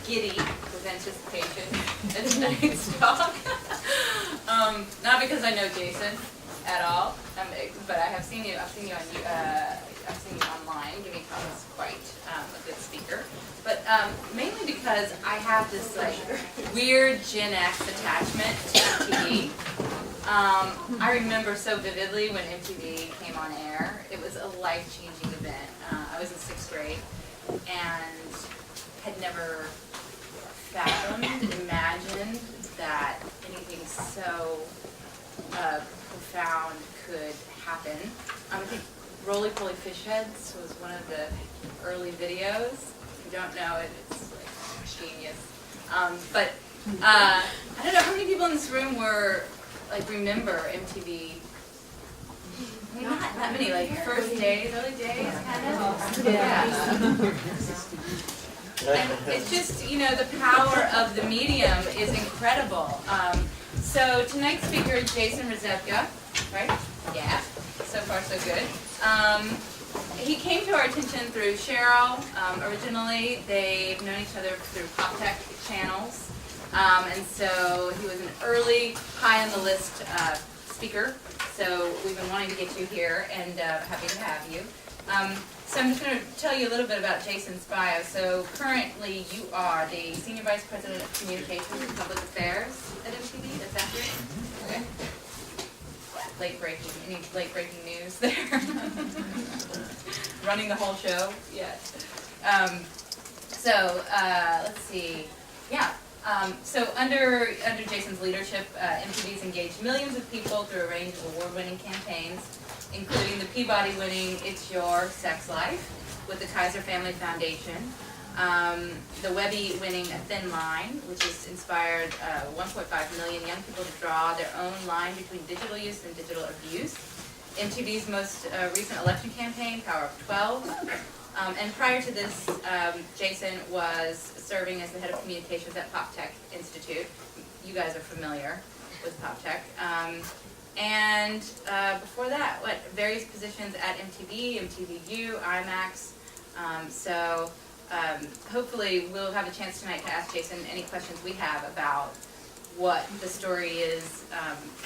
giddy with anticipation at tonight's talk. Not because I know Jason at all, but I have seen you. I've seen you online giving talks. Quite a good speaker. But mainly because I have this like weird Gen X attachment to MTV. I remember so vividly when MTV came on air. It was a life-changing event. I was in 6th grade and had never fathomed, imagined that anything so profound could happen. I think Roly Poly Fish Heads was one of the early videos. If you don't know it, it's like genius. But I don't know how many people in this room were like remember MTV. I mean, not that many, like first days, early days, kind of. Yeah. And it's just, you know, the power of the medium is incredible. So tonight's speaker is Jason Rzepka, right? Yeah. So far, so good. He came to our attention through Cheryl. Originally, they've known each other through pop tech channels. And so he was an early, high on the list speaker. So we've been wanting to get you here, and happy to have you. So I'm just going to tell you a little bit about Jason's bio. So currently you are the Senior Vice President of Communications and Public Affairs at MTV. Is that right? Okay. Late breaking. Any late breaking news there? Running the whole show? Yes. Let's see. Yeah. So under Jason's leadership, MTV's engaged millions of people through a range of award-winning campaigns, including the Peabody-winning It's Your Sex Life with the Kaiser Family Foundation, the Webby-winning A Thin Line, which has inspired 1.5 million young people to draw their own line between digital use and digital abuse, MTV's most recent election campaign, Power of 12, and prior to this, Jason was serving as the head of communications at Pop Tech Institute. You guys are familiar with Pop Tech. And before that, various positions at MTV, MTVU, IMAX. Hopefully we'll have a chance tonight to ask Jason any questions we have about what the story is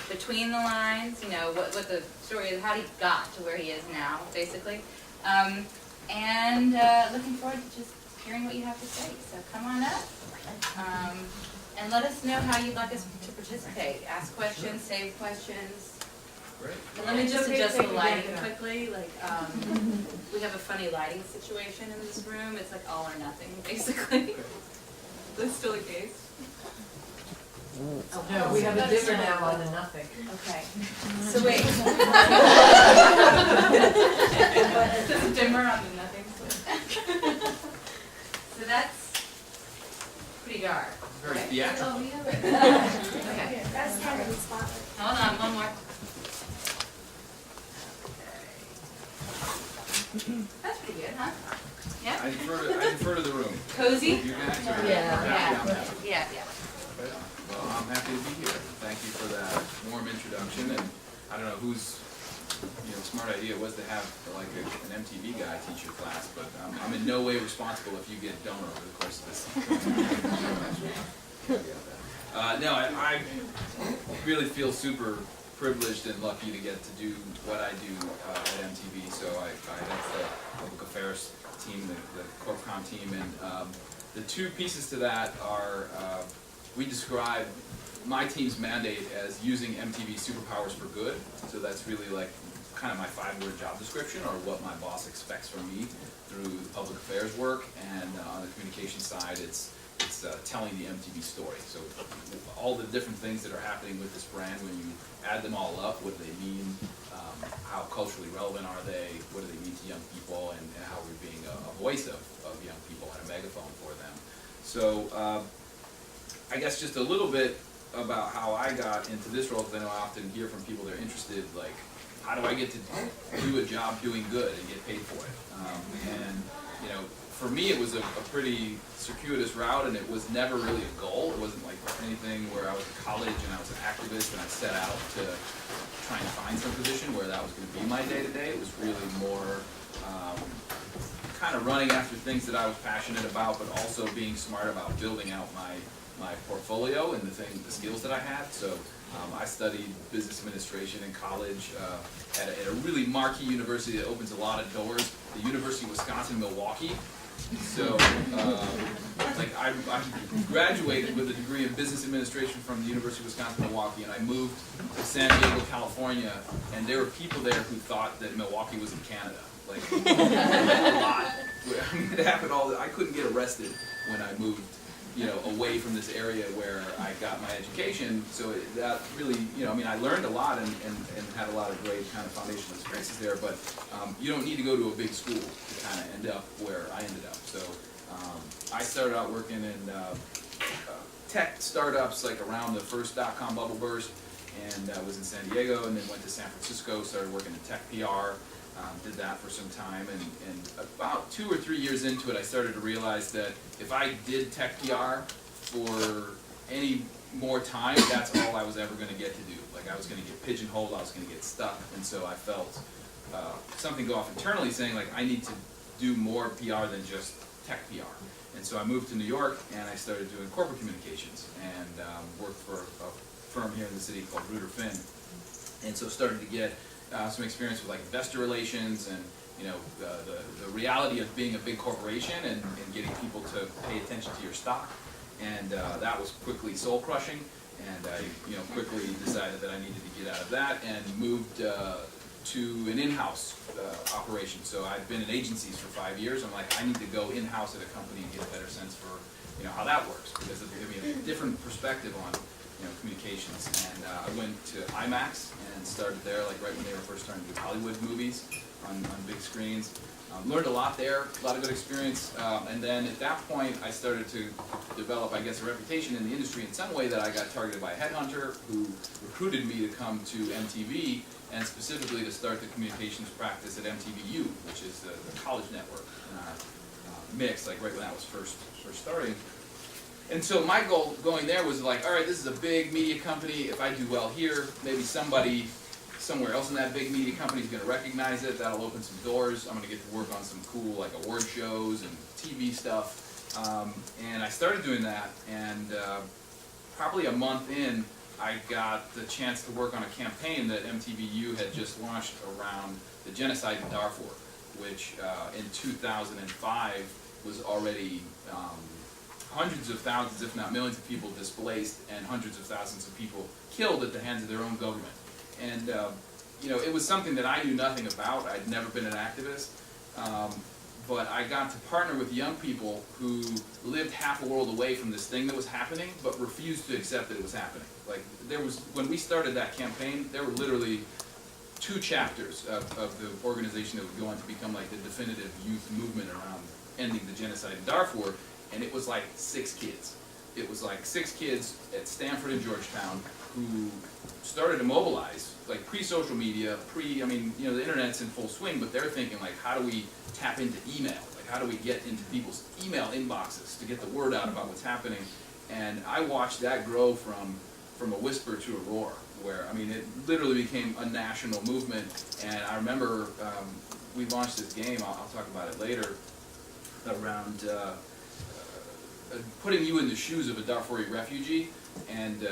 between the lines, you know, what the story is, how he got to where he is now, basically. And looking forward to just hearing what you have to say. So come on up and let us know how you'd like us to participate. Ask questions, save questions. Great. And let me just adjust the lighting quickly. Like we have a funny lighting situation in this room. It's like all or nothing, basically. That's still the case. Oh, no, we have a dimmer now on the nothing. Okay. So wait. There's a dimmer on the nothing switch. So that's pretty dark. Very theatrical. Oh, yeah. Okay. That's kind of the spotlight. Hold on, one more. Okay. That's pretty good, huh? Yeah? I defer to the room. Cozy? You guys are Yeah. Right on. Well, I'm happy to be here. Thank you for that warm introduction. And I don't know whose smart idea it was to have like an MTV guy teach your class, but I'm in no way responsible if you get donor over the course of this. No, I really feel super privileged and lucky to get to do what I do at MTV. So I that's the public affairs team, the CorpCom team, and the two pieces to that are we describe my team's mandate as using MTV Superpowers for good. So that's really like kind of my 5-word job description, or what my boss expects from me through the public affairs work. And on the communication side, it's telling the MTV story. So all the different things that are happening with this brand, when you add them all up, what do they mean, how culturally relevant are they, what do they mean to young people, and how we're being a voice of young people and a megaphone for them. So I guess just a little bit about how I got into this role, because I know I often hear from people that are interested, like, how do I get to do a job doing good and get paid for it? For me, it was a pretty circuitous route, and it was never really a goal. It wasn't like anything where I was in college and I was an activist and I set out to try and find some position where that was going to be my day-to-day. It was really more kind of running after things that I was passionate about, but also being smart about building out my portfolio and the skills that I had. So I studied business administration in college at a really marquee university that opens a lot of doors, the University of Wisconsin-Milwaukee. So, like I graduated with a degree in business administration from the University of Wisconsin-Milwaukee, and I moved to San Diego, California, and there were people there who thought that Milwaukee was in Canada. Like, a lot. I mean, it happened I couldn't get arrested when I moved, away from this area where I got my education. So that really, I mean, I learned a lot and had a lot of great kind of foundational experiences there, but you don't need to go to a big school to kind of end up where I ended up. So I started out working in tech startups like around the first dot-com bubble burst, and was in San Diego, and then went to San Francisco, started working in tech PR. Did that for some time, and about 2 or 3 years into it, I started to realize that if I did tech PR for any more time, that's all I was ever going to get to do. Like, I was going to get pigeonholed, I was going to get stuck, and so I felt something go off internally saying, like, I need to do more PR than just tech PR. And so I moved to New York, and I started doing corporate communications, and worked for a firm here in the city called Reuter Finn, and so started to get some experience with like investor relations and the reality of being a big corporation and getting people to pay attention to your stock, and that was quickly soul crushing, and I quickly decided that I needed to get out of that and moved to an in-house operation. So I've been in agencies for 5 years. I'm like, I need to go in-house at a company and get a better sense for how that works, because it'll give me a different perspective on communications. And I went to IMAX and started there, like right when they were first starting to do Hollywood movies on big screens. Learned a lot there, a lot of good experience. And then at that point, I started to develop, I guess, a reputation in the industry in some way that I got targeted by a headhunter who recruited me to come to MTV, and specifically to start the communications practice at MTVU, which is the college network mix, like right when that was first starting. And so my goal going there was like, all right, this is a big media company. If I do well here, maybe somebody somewhere else in that big media company is going to recognize it. That'll open some doors. I'm going to get to work on some cool like award shows and TV stuff. And I started doing that, and probably a month in, I got the chance to work on a campaign that MTVU had just launched around the genocide in Darfur, which in 2005 was already hundreds of thousands, if not millions of people displaced, and hundreds of thousands of people killed at the hands of their own government. And it was something that I knew nothing about. I'd never been an activist, but I got to partner with young people who lived half a world away from this thing that was happening, but refused to accept that it was happening. Like, when we started that campaign, there were literally 2 chapters of the organization that would go on to become like the definitive youth movement around ending the genocide in Darfur. And it was like 6 kids. It was like 6 kids at Stanford and Georgetown who started to mobilize, like pre-social media, the internet's in full swing, but they're thinking like, how do we tap into email? Like, how do we get into people's email inboxes to get the word out about what's happening? And I watched that grow from a whisper to a roar, where, it literally became a national movement. And I remember we launched this game, I'll talk about it later, around putting you in the shoes of a Darfuri refugee, and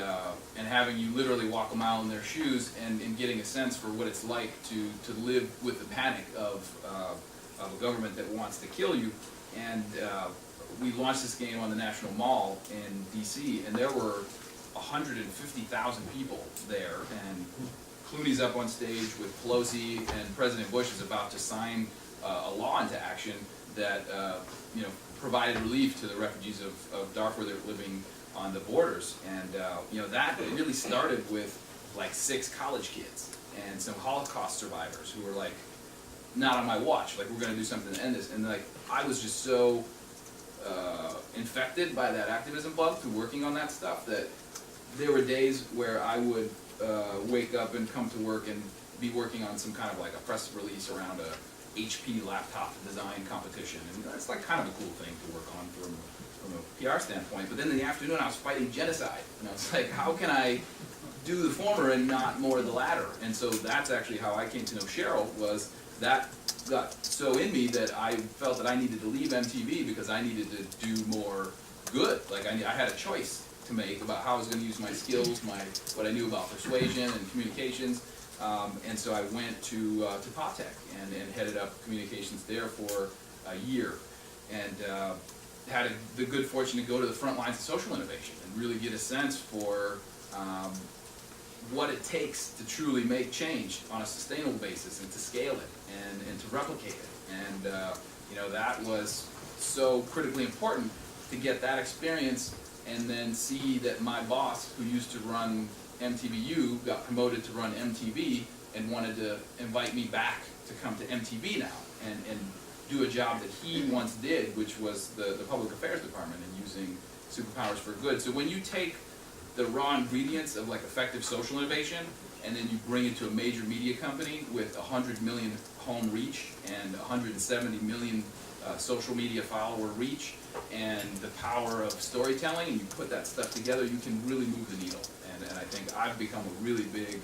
having you literally walk a mile in their shoes, and getting a sense for what it's like to live with the panic of a government that wants to kill you. And we launched this game on the National Mall in DC, and there were 150,000 people there, and Clooney's up on stage with Pelosi, and President Bush is about to sign a law into action that provided relief to the refugees of Darfur that were living on the borders. And that really started with like 6 college kids and some Holocaust survivors who were like, not on my watch, like, we're going to do something to end this. And like, I was just so infected by that activism bug through working on that stuff that there were days where I would wake up and come to work and be working on some kind of like a press release around a HP laptop design competition, and that's like kind of a cool thing to work on from a PR standpoint. But then in the afternoon I was fighting genocide, and I was like, how can I do the former and not more the latter? And so that's actually how I came to know Cheryl, was that got so in me that I felt that I needed to leave MTV because I needed to do more good. Like I had a choice to make about how I was going to use my skills, what I knew about persuasion and communications, and so I went to PopTech and headed up communications there for a year, and had the good fortune to go to the front lines of social innovation and really get a sense for what it takes to truly make change on a sustainable basis and to scale it and to replicate it. And that was so critically important to get that experience and then see that my boss, who used to run MTVU, got promoted to run MTV and wanted to invite me back to come to MTV now and do a job that he once did, which was the public affairs department and using Superpowers for good. So when you take the raw ingredients of like effective social innovation and then you bring it to a major media company with 100 million home reach and 170 million social media follower reach and the power of storytelling, and you put that stuff together, you can really move the needle. And I think I've become a really big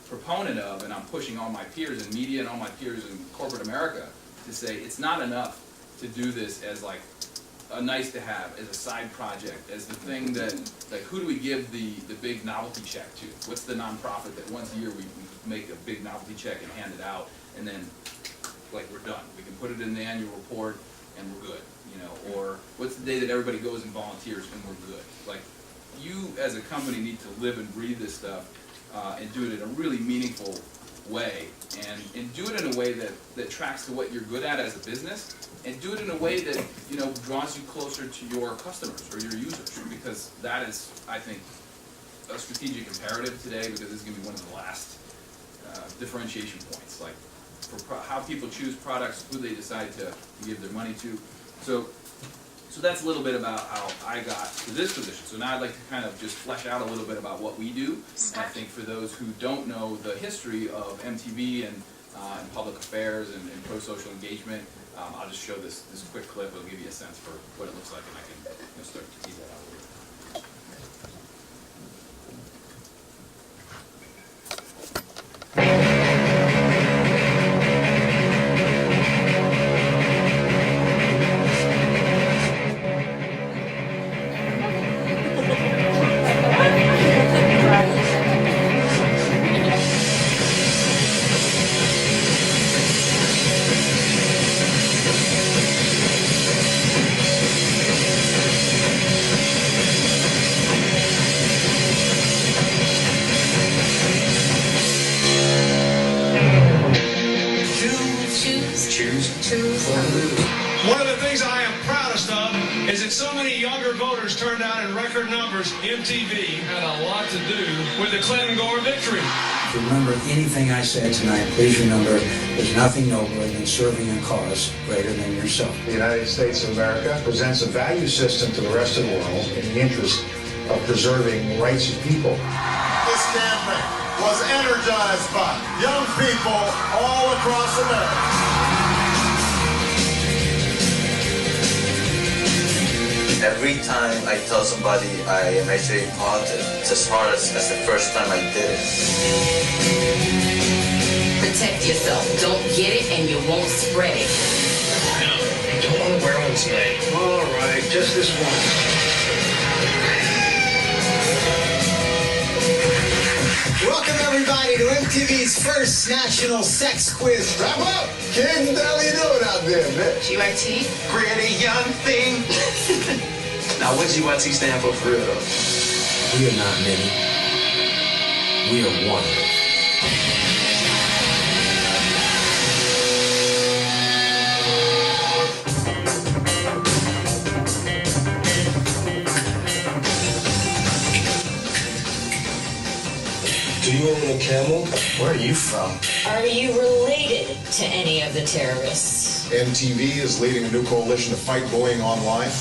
proponent of, and I'm pushing all my peers in media and all my peers in corporate America to say it's not enough to do this as like a nice to have, as a side project, as the thing that, like, who do we give the big novelty check to? What's the nonprofit that once a year we make a big novelty check and hand it out, and then, like, we're done. We can put it in the annual report and we're good, or what's the day that everybody goes and volunteers and we're good? Like, you as a company need to live and breathe this stuff and do it in a really meaningful way, and do it in a way that tracks to what you're good at as a business, and do it in a way that draws you closer to your customers or your users, because that is, I think, a strategic imperative today, because this is going to be one of the last differentiation points, like for how people choose products, who they decide to give their money to. So that's a little bit about how I got to this position. So now I'd like to kind of just flesh out a little bit about what we do. I think for those who don't know the history of MTV and public affairs and pro-social engagement, I'll just show this quick clip. It'll give you a sense for what it looks like, and I can start to tease that out a little bit. One of the things I am proudest of is that so many younger voters turned out in record numbers. MTV had a lot to do with the Clinton-Gore victory. If you remember anything I said tonight, please remember there's nothing nobler than serving a cause greater than yourself. The United States of America presents a value system to the rest of the world in the interest of preserving the rights of people. This campaign was energized by young people all across America. Every time I tell somebody I am HIV positive, it's as hard as the first time I did it. Protect yourself. Don't get it and you won't spread it. I don't want to wear one tonight. All right, just this one. Welcome everybody to MTV's first national sex quiz. Wrap up! Kids, how you doing out there, man? GYT? Pretty young thing. Now, what GYT stand for real, though? We are not many. We are one. Do you own a camel? Where are you from? Are you related to any of the terrorists? MTV is leading a new coalition to fight bullying online.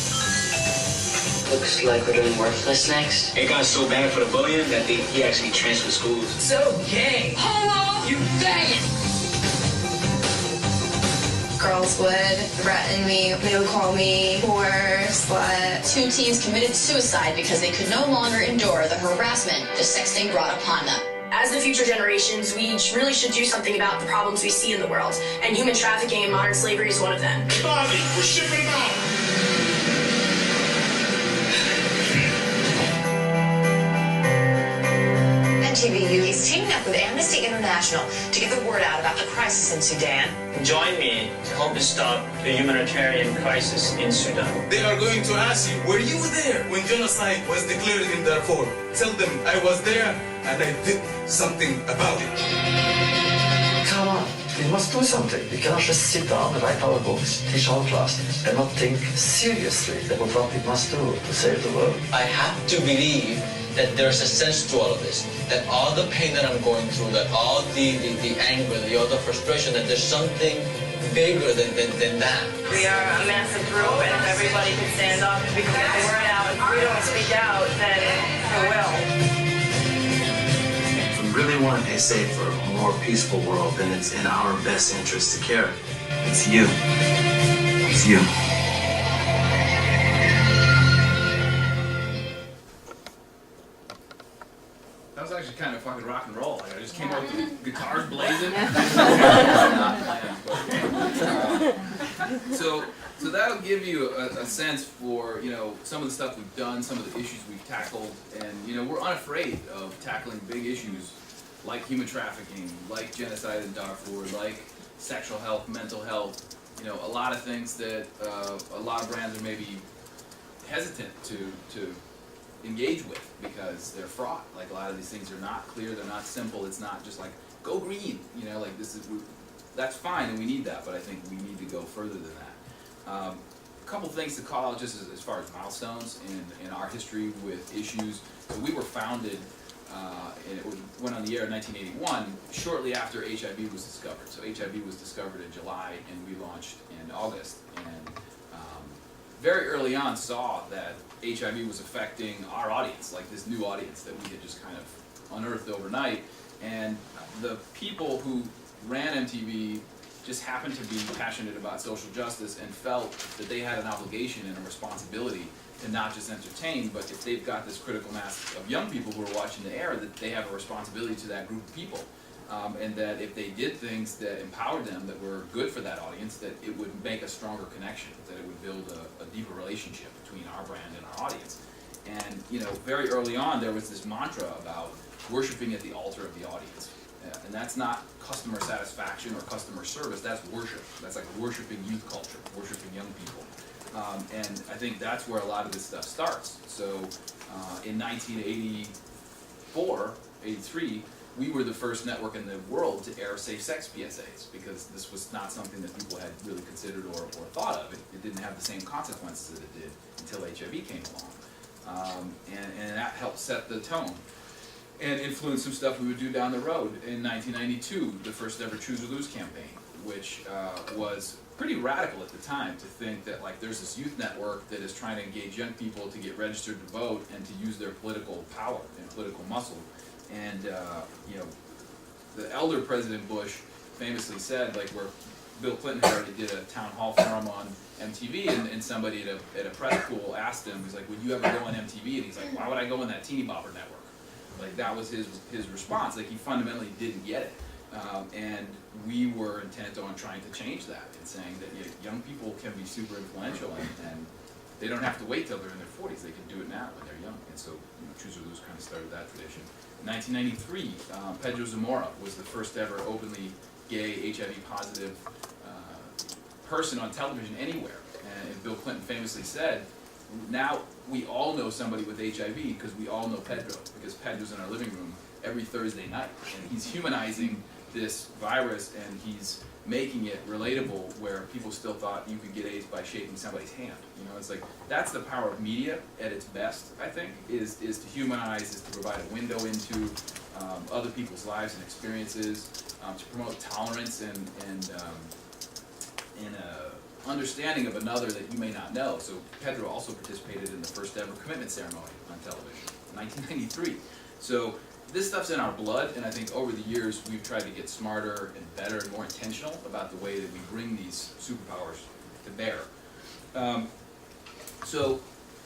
Looks like we're doing worthless next. It got so bad for the bullying that he actually transferred schools. So gay. Homo, you faggot. Girls would threaten me. They would call me whore, slut. 2 teens committed suicide because they could no longer endure the harassment the sexting brought upon them. As the future generations, we really should do something about the problems we see in the world, and human trafficking and modern slavery is one of them. Bobby, we're shipping them out. MTV is teaming up with Amnesty International to get the word out about the crisis in Sudan. Join me to help us stop the humanitarian crisis in Sudan. They are going to ask you, were you there when genocide was declared in Darfur? Tell them I was there and I did something about it. Come on, we must do something. We cannot just sit down and write our books, teach our classes, and not think seriously about what we must do to save the world. I have to believe that there's a sense to all of this, that all the pain that I'm going through, that all the anger, all the frustration, that there's something bigger than that. We are a massive group, and if everybody can stand up, we can get the word out. If we don't speak out, then who will? If we really want a safer, more peaceful world, then it's in our best interest to care. It's you. It's you. That was actually kind of fucking rock and roll. Like I just came out with the guitars blazing. So that'll give you a sense for, you know, some of the stuff we've done, some of the issues we've tackled, and you know, we're unafraid of tackling big issues like human trafficking, like genocide in Darfur, like sexual health, mental health. You know, a lot of things that a lot of brands are maybe hesitant to engage with because they're fraught. Like a lot of these things are not clear, they're not simple. It's not just like go green, you know, like that's fine and we need that, but I think we need to go further than that. A couple things to call out just as far as milestones in our history with issues. So we were founded and it went on the air in 1981 shortly after HIV was discovered. So HIV was discovered in July and we launched in August, and very early on saw that HIV was affecting our audience, like this new audience that we had just kind of unearthed overnight. And the people who ran MTV just happened to be passionate about social justice and felt that they had an obligation and a responsibility to not just entertain, but if they've got this critical mass of young people who are watching the air, that they have a responsibility to that group of people. And that if they did things that empowered them, that were good for that audience, that it would make a stronger connection, that it would build a deeper relationship between our brand and our audience. And you know, very early on, there was this mantra about worshiping at the altar of the audience. And that's not customer satisfaction or customer service, that's worship. That's like worshiping youth culture, worshiping young people. And I think that's where a lot of this stuff starts. So in 1984, 83, we were the first network in the world to air safe sex PSAs, because this was not something that people had really considered or thought of. It didn't have the same consequences that it did until HIV came along. And that helped set the tone and influence some stuff we would do down the road. In 1992, the first ever Choose or Lose campaign, which was pretty radical at the time, to think that like there's this youth network that is trying to engage young people to get registered to vote and to use their political power and political muscle. And you know, the elder President Bush famously said, like, where Bill Clinton already did a town hall forum on MTV, and somebody at a press pool asked him, he's like, would you ever go on MTV? And he's like, why would I go on that teeny bopper network? Like, that was his response. Like, he fundamentally didn't get it. And we were intent on trying to change that and saying that young people can be super influential, and they don't have to wait till they're in their 40s. They can do it now when they're young. And so, you know, Choose or Lose kind of started that tradition. In 1993, Pedro Zamora was the first ever openly gay, HIV-positive person on television anywhere. And Bill Clinton famously said, now we all know somebody with HIV because we all know Pedro, because Pedro's in our living room every Thursday night. And he's humanizing this virus, and he's making it relatable, where people still thought you could get AIDS by shaking somebody's hand. You know, it's like, that's the power of media at its best, I think, is to humanize, is to provide a window into other people's lives and experiences, to promote tolerance and understanding of another that you may not know. So Pedro also participated in the first ever commitment ceremony on television in 1993. So this stuff's in our blood, and I think over the years we've tried to get smarter and better and more intentional about the way that we bring these superpowers to bear. So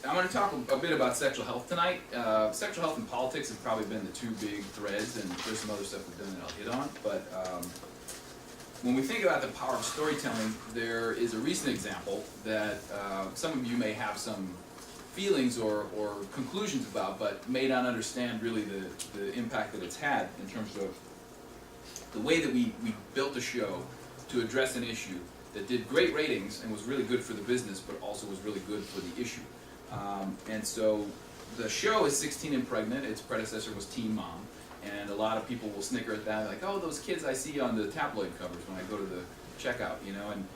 I'm going to talk a bit about sexual health tonight. Sexual health and politics have probably been the two big threads, and there's some other stuff we've done that I'll hit on. But when we think about the power of storytelling, there is a recent example that some of you may have some feelings or conclusions about, but may not understand really the impact that it's had in terms of the way that we built a show to address an issue that did great ratings and was really good for the business, but also was really good for the issue. And so the show is 16 and Pregnant. Its predecessor was Teen Mom. And a lot of people will snicker at that, like, oh, those kids I see on the tabloid covers when I go to the checkout, you know. And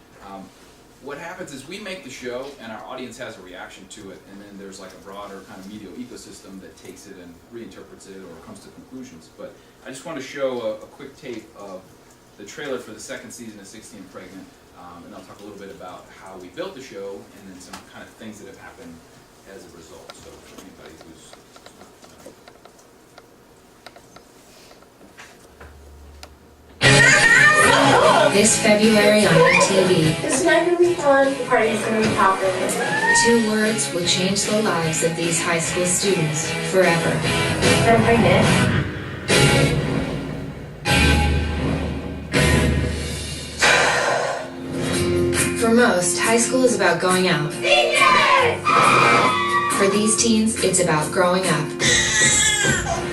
what happens is we make the show, and our audience has a reaction to it, and then there's like a broader kind of media ecosystem that takes it and reinterprets it or comes to conclusions. But I just want to show a quick tape of the trailer for the second season of 16 and Pregnant, and I'll talk a little bit about how we built the show and then some kind of things that have happened as a result. So for anybody who's This February on MTV, This night will be fun. The party's gonna be popping. 2 words will change the lives of these high school students forever. I'm pregnant. For most, high school is about going out. For these teens, it's about growing up.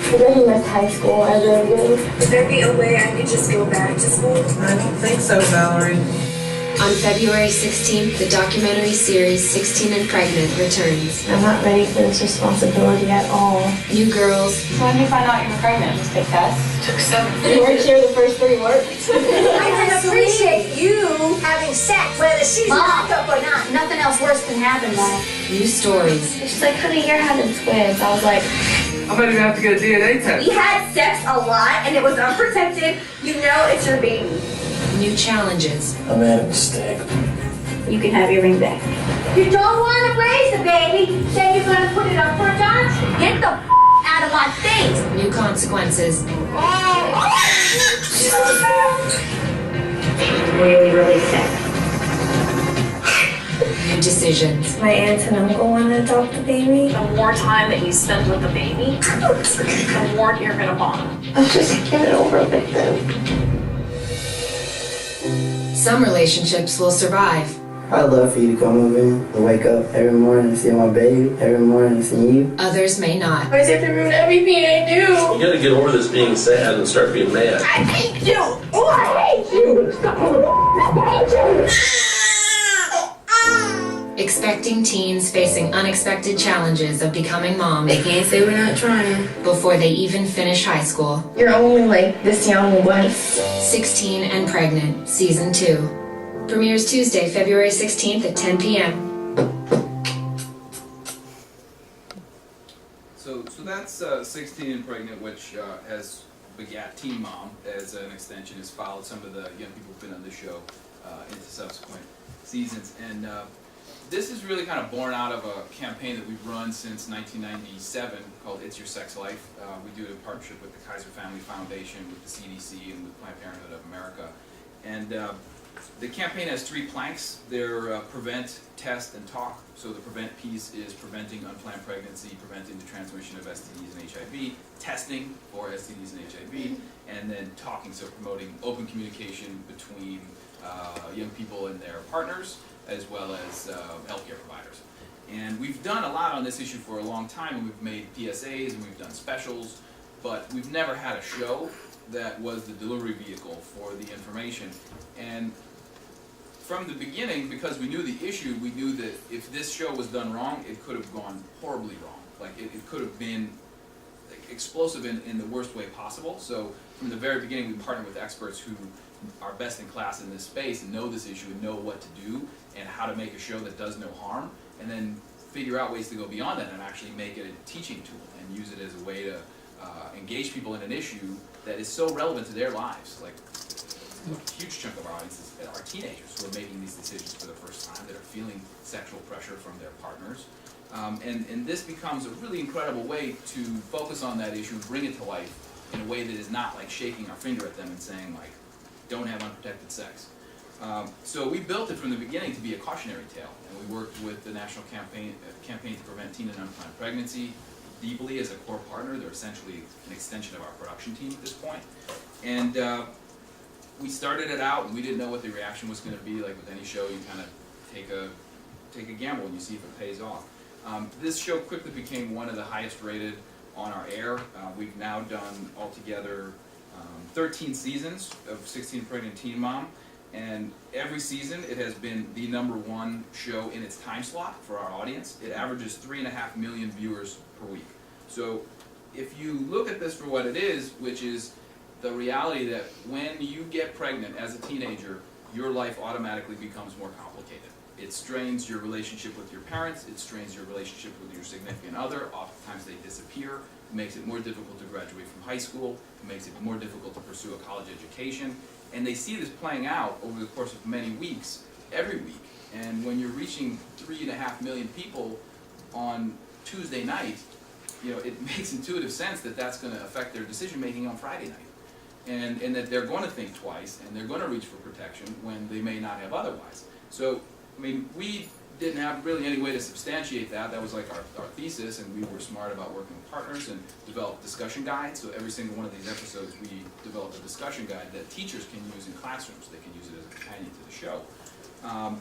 I really miss high school. I really do. Would there be a way I could just go back to school? I don't think so, Valerie. On February 16th, the documentary series 16 and Pregnant returns. I'm not ready for this responsibility at all. New girls. So when did you find out you were pregnant? Just take tests? Took 7. You weren't sure the first 3 words. I can appreciate you having sex, whether she's locked up or not. Nothing else worse can happen, Mom. New stories. She's like, honey, you're having twins. I was like, I might even have to get a DNA test. We had sex a lot, and it was unprotected. You know it's your baby. New challenges. I made a mistake. you can have your ring back. You don't want to raise the baby, then you're going to put it up for adoption. Get the out of my face. New consequences. Really, really sick. New decisions. My aunt and uncle want to adopt the baby. The more time that you spend with the baby, the more you're gonna bond. Let's just get it over with then. Some relationships will survive. I'd love for you to come over and wake up every morning and see my baby, every morning and see you. Others may not. Why does it have to ruin everything I do? You gotta get over this being sad and start being mad. I hate you! Oh, I hate you! I hate you! Expecting teens facing unexpected challenges of becoming moms. They can't say we're not trying. Before they even finish high school. You're only like this young once. 16 and Pregnant, Season 2. Premieres Tuesday, February 16th at 10 p.m. So that's 16 and Pregnant, which has begat Teen Mom as an extension, has followed some of the young people who've been on the show into subsequent seasons. And this is really kind of born out of a campaign that we've run since 1997 called It's Your Sex Life. We do it in partnership with the Kaiser Family Foundation, with the CDC, and with Planned Parenthood of America. And the campaign has 3 planks. They're prevent, test, and talk. So the prevent piece is preventing unplanned pregnancy, preventing the transmission of STDs and HIV, testing for STDs and HIV, and then talking, so promoting open communication between young people and their partners, as well as healthcare providers. And we've done a lot on this issue for a long time, and we've made PSAs and we've done specials, but we've never had a show that was the delivery vehicle for the information. And from the beginning, because we knew the issue, we knew that if this show was done wrong, it could have gone horribly wrong. Like it could have been explosive in the worst way possible. So from the very beginning, we partnered with experts who are best in class in this space and know this issue and know what to do and how to make a show that does no harm, and then figure out ways to go beyond that and actually make it a teaching tool and use it as a way to engage people in an issue that is so relevant to their lives. Like a huge chunk of our audience are teenagers who are making these decisions for the first time, that are feeling sexual pressure from their partners. And this becomes a really incredible way to focus on that issue, bring it to life in a way that is not like shaking our finger at them and saying like, don't have unprotected sex. So we built it from the beginning to be a cautionary tale, and we worked with the National Campaign to Prevent Teen and Unplanned Pregnancy deeply as a core partner. They're essentially an extension of our production team at this point. And we started it out, and we didn't know what the reaction was going to be. Like with any show, you kind of take a gamble and you see if it pays off. This show quickly became one of the highest rated on our air. We've now done altogether 13 seasons of 16 Pregnant Teen Mom, and every season it has been the #1 show in its time slot for our audience. It averages 3.5 million viewers per week. So if you look at this for what it is, which is the reality that when you get pregnant as a teenager, your life automatically becomes more complicated. It strains your relationship with your parents, it strains your relationship with your significant other, oftentimes they disappear, it makes it more difficult to graduate from high school, it makes it more difficult to pursue a college education, and they see this playing out over the course of many weeks, every week. And when you're reaching 3.5 million people on Tuesday night, it makes intuitive sense that that's going to affect their decision making on Friday night. And that they're going to think twice, and they're going to reach for protection when they may not have otherwise. So, I mean, we didn't have really any way to substantiate that. That was like our thesis, and we were smart about working with partners and developed discussion guides. So every single one of these episodes, we developed a discussion guide that teachers can use in classrooms. They can use it as a companion to the show.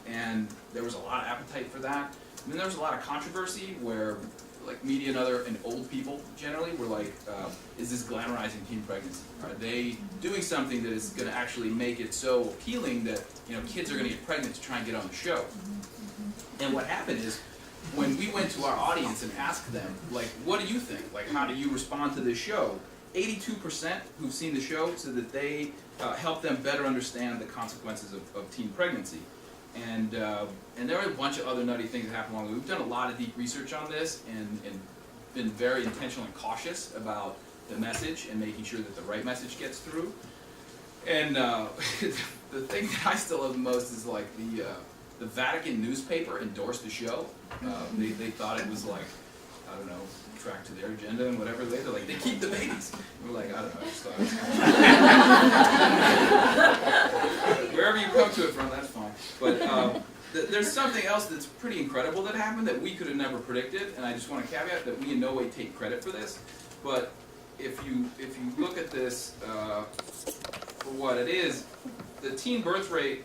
And there was a lot of appetite for that. And then there was a lot of controversy where like media and old people generally were like, is this glamorizing teen pregnancy? Are they doing something that is going to actually make it so appealing that kids are going to get pregnant to try and get on the show? And what happened is, when we went to our audience and asked them, like, what do you think? Like, how do you respond to this show? 82% who've seen the show said that they helped them better understand the consequences of teen pregnancy. And there are a bunch of other nutty things that happen along the way. We've done a lot of deep research on this and been very intentional and cautious about the message and making sure that the right message gets through. And the thing that I still love the most is like the Vatican newspaper endorsed the show. They thought it was like, I don't know, track to their agenda and whatever. They're like, they keep the babies. We're like, I don't know, I just thought. Wherever you come to it from, that's fine. But there's something else that's pretty incredible that happened that we could have never predicted, and I just want to caveat that we in no way take credit for this. But if you look at this for what it is, the teen birth rate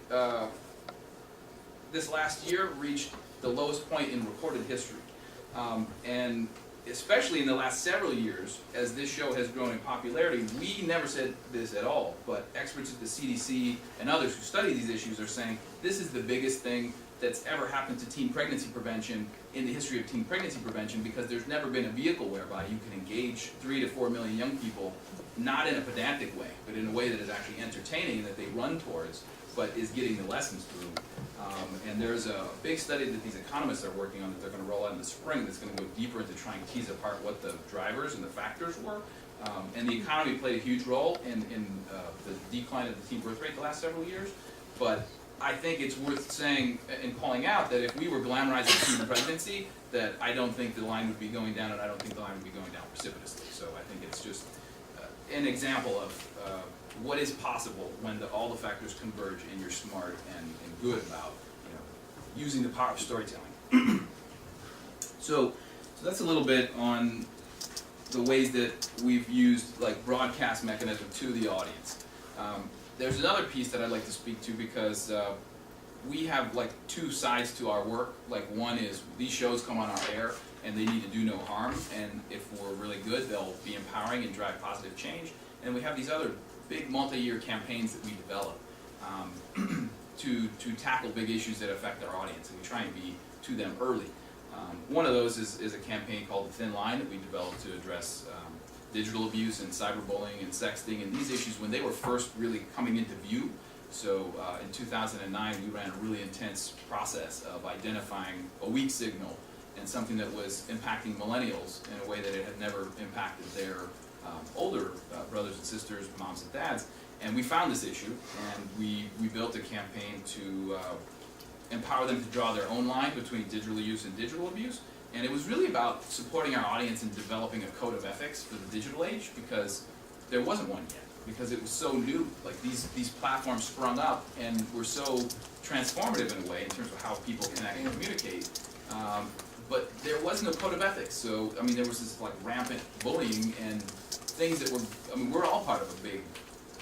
this last year reached the lowest point in recorded history. And especially in the last several years, as this show has grown in popularity, we never said this at all, but experts at the CDC and others who study these issues are saying this is the biggest thing that's ever happened to teen pregnancy prevention in the history of teen pregnancy prevention, because there's never been a vehicle whereby you can engage 3 to 4 million young people, not in a pedantic way, but in a way that is actually entertaining, that they run towards, but is getting the lessons through. And there's a big study that these economists are working on that they're going to roll out in the spring that's going to go deeper into trying to tease apart what the drivers and the factors were. And the economy played a huge role in the decline of the teen birth rate the last several years. But I think it's worth saying and calling out that if we were glamorizing teen pregnancy, that I don't think the line would be going down, and I don't think the line would be going down precipitously. So I think it's just an example of what is possible when all the factors converge and you're smart and good about using the power of storytelling. So that's a little bit on the ways that we've used like broadcast mechanism to the audience. There's another piece that I'd like to speak to, because we have like two sides to our work. Like one is these shows come on our air and they need to do no harm, and if we're really good, they'll be empowering and drive positive change. And we have these other big multi-year campaigns that we develop to tackle big issues that affect our audience, and we try and be to them early. One of those is a campaign called The Thin Line that we developed to address digital abuse and cyberbullying and sexting and these issues when they were first really coming into view. So in 2009, we ran a really intense process of identifying a weak signal and something that was impacting millennials in a way that it had never impacted their older brothers and sisters, moms and dads. And we found this issue, and we built a campaign to empower them to draw their own line between digital use and digital abuse. And it was really about supporting our audience in developing a code of ethics for the digital age, because there wasn't one yet. because it was so new. Like these platforms sprung up and were so transformative in a way in terms of how people connect and communicate. But there was no code of ethics. So, I mean, there was this like rampant bullying and things that were, I mean, we're all part of a big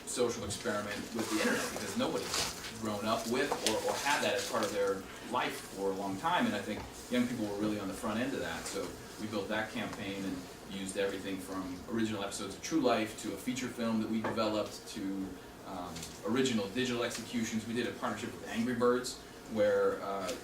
social experiment with the internet because nobody's grown up with or had that as part of their life for a long time. And I think young people were really on the front end of that. So we built that campaign and used everything from original episodes of True Life to a feature film that we developed to original digital executions. We did a partnership with Angry Birds where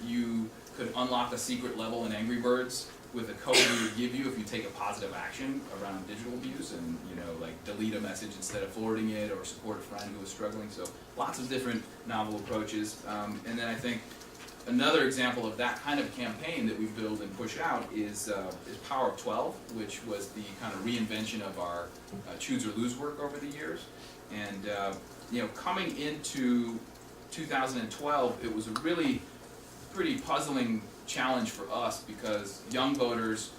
you could unlock a secret level in Angry Birds with a code we would give you if you take a positive action around digital abuse and, you know, like delete a message instead of forwarding it or support a friend who was struggling. So lots of different novel approaches. And then I think another example of that kind of campaign that we build and push out is Power of 12, which was the kind of reinvention of our Choose or Lose work over the years. And you know, coming into 2012, it was a really pretty puzzling challenge for us because young voters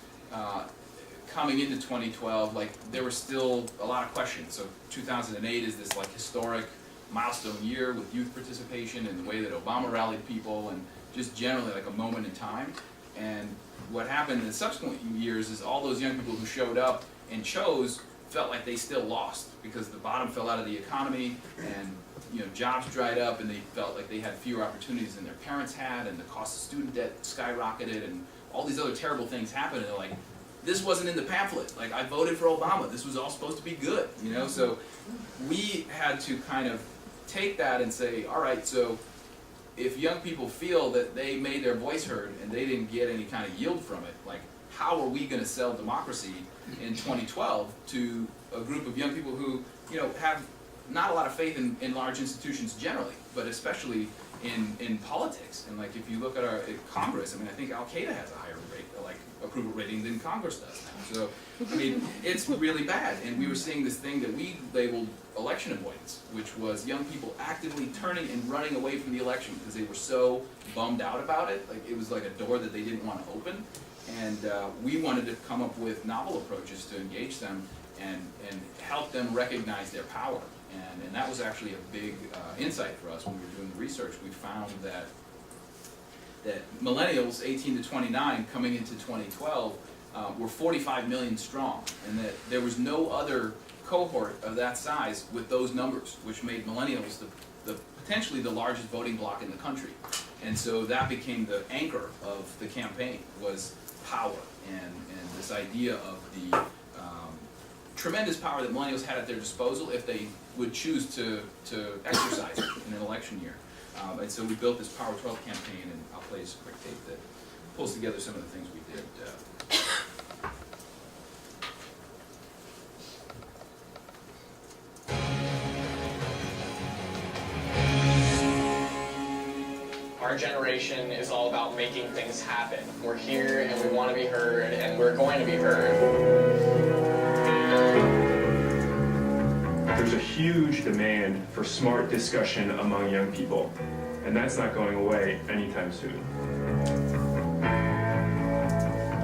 coming into 2012, like there were still a lot of questions. So 2008 is this like historic milestone year with youth participation and the way that Obama rallied people and just generally like a moment in time. And what happened in the subsequent years is all those young people who showed up and chose felt like they still lost because the bottom fell out of the economy and, you know, jobs dried up and they felt like they had fewer opportunities than their parents had and the cost of student debt skyrocketed and all these other terrible things happened and they're like, this wasn't in the pamphlet. Like, I voted for Obama. This was all supposed to be good, you know? So we had to kind of take that and say, all right, so if young people feel that they made their voice heard and they didn't get any kind of yield from it, like, how are we going to sell democracy in 2012 to a group of young people who, you know, have not a lot of faith in large institutions generally, but especially in politics. And like if you look at our Congress, I mean, I think Al-Qaeda has a higher rate, like approval rating than Congress does now. So, I mean, it's really bad. And we were seeing this thing that we labeled election avoidance, which was young people actively turning and running away from the election because they were so bummed out about it. Like it was like a door that they didn't want to open. And we wanted to come up with novel approaches to engage them and help them recognize their power. And that was actually a big insight for us when we were doing the research. We found that millennials, 18 to 29, coming into 2012, were 45 million strong, and that there was no other cohort of that size with those numbers, which made millennials the potentially the largest voting bloc in the country. And so that became the anchor of the campaign, was power, and this idea of the tremendous power that millennials had at their disposal if they would choose to exercise it in an election year. And so we built this Power 12 campaign, and I'll play this quick tape that pulls together some of the things we did. Our generation is all about making things happen. We're here and we want to be heard, and we're going to be heard. There's a huge demand for smart discussion among young people, and that's not going away anytime soon.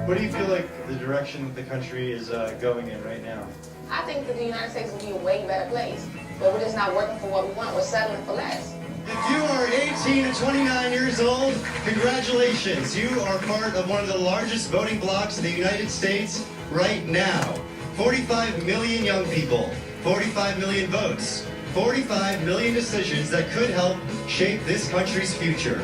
What do you feel like the direction that the country is going in right now? I think that the United States will be a way better place, but we're just not working for what we want. We're settling for less. If you are 18 to 29 years old, congratulations. You are part of one of the largest voting blocs in the United States right now. 45 million young people, 45 million votes, 45 million decisions that could help shape this country's future.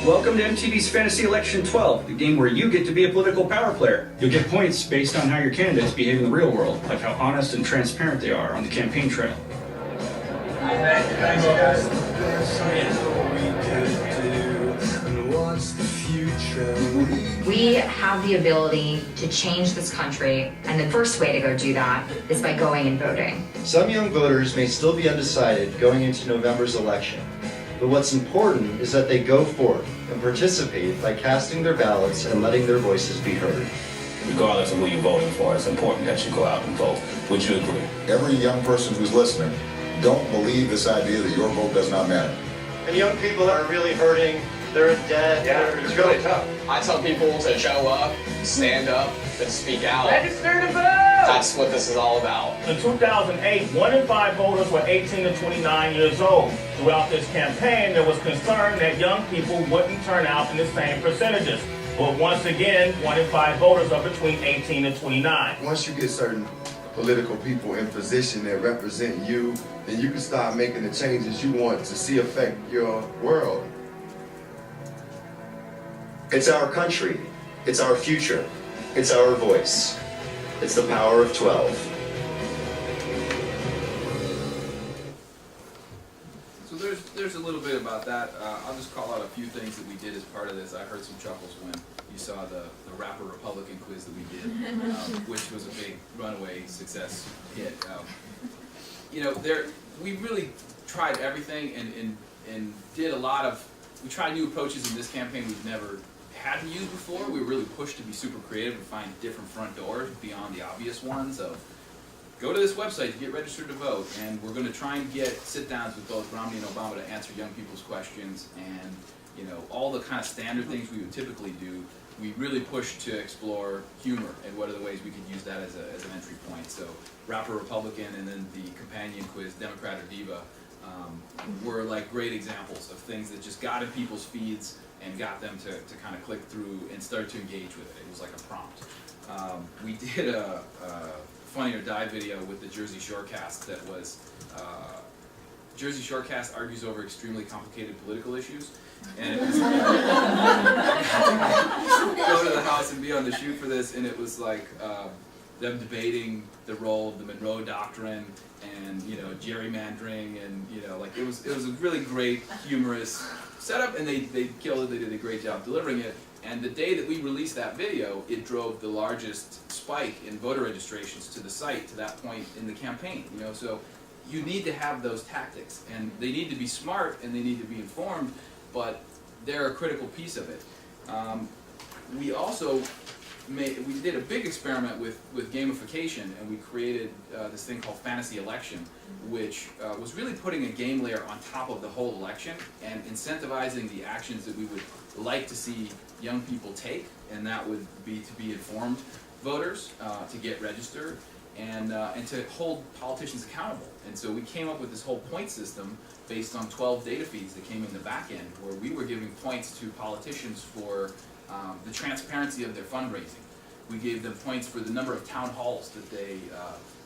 Welcome to MTV's Fantasy Election 12, the game where you get to be a political power player. You'll get points based on how your candidates behave in the real world, like how honest and transparent they are on the campaign trail. Thanks, guys. We have the ability to change this country, and the first way to go do that is by going and voting. Some young voters may still be undecided going into November's election. But what's important is that they go forth and participate by casting their ballots and letting their voices be heard. Regardless of who you're voting for, it's important that you go out and vote. Would you agree? Every young person who's listening don't believe this idea that your vote does not matter. And young people are really hurting. They're in debt. Yeah, it's really tough. I tell people to show up, stand up, and speak out. Register to vote! That's what this is all about. In 2008, 1 in 5 voters were 18 to 29 years old. Throughout this campaign, there was concern that young people wouldn't turn out in the same percentages. But once again, 1 in 5 voters are between 18 and 29. Once you get certain political people in position that represent you, then you can start making the changes you want to see affect your world. It's our country. It's our future. It's our voice. It's the power of 12. So there's a little bit about that. I'll just call out a few things that we did as part of this. I heard some chuckles when you saw the rapper Republican quiz that we did, which was a big runaway success hit. We really tried everything and did a lot of, we tried new approaches in this campaign we've never had to use before. We were really pushed to be super creative and find different front doors beyond the obvious ones of go to this website to get registered to vote, and we're going to try and get sit-downs with both Romney and Obama to answer young people's questions, and all the kind of standard things we would typically do. We really pushed to explore humor and what are the ways we could use that as an entry point. So rapper Republican and then the companion quiz Democrat or Diva were like great examples of things that just got in people's feeds and got them to kind of click through and start to engage with it. It was like a prompt. We did a Funny or Die video with the Jersey Shorecast that was, Jersey Shorecast argues over extremely complicated political issues. And it was go to the house and be on the shoot for this, and it was like them debating the role of the Monroe Doctrine and gerrymandering, and like it was a really great humorous setup, and they killed it. They did a great job delivering it. And the day that we released that video, it drove the largest spike in voter registrations to the site to that point in the campaign. So you need to have those tactics, and they need to be smart and they need to be informed, but they're a critical piece of it. We also we did a big experiment with gamification, and we created this thing called Fantasy Election, which was really putting a game layer on top of the whole election and incentivizing the actions that we would like to see young people take, and that would be to be informed voters, to get registered, and to hold politicians accountable. And so we came up with this whole point system based on 12 data feeds that came in the back end, where we were giving points to politicians for the transparency of their fundraising. We gave them points for the number of town halls that they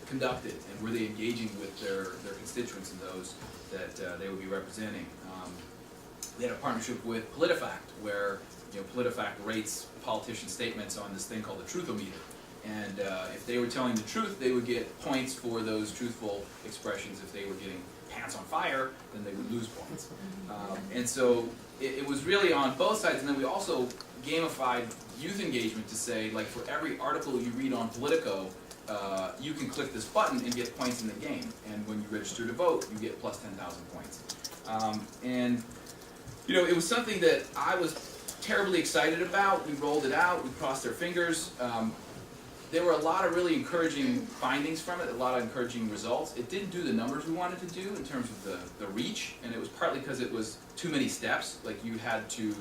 conducted, and were they engaging with their constituents and those that they would be representing. We had a partnership with PolitiFact, where PolitiFact rates politician statements on this thing called the Truthometer. And if they were telling the truth, they would get points for those truthful expressions. If they were getting pants on fire, then they would lose points. And so it was really on both sides. And then we also gamified youth engagement to say, like, for every article you read on Politico, you can click this button and get points in the game. And when you register to vote, you get plus 10,000 points. It was something that I was terribly excited about. We rolled it out. We crossed our fingers. There were a lot of really encouraging findings from it, a lot of encouraging results. It didn't do the numbers we wanted to do in terms of the reach, and it was partly because it was too many steps. Like, you had to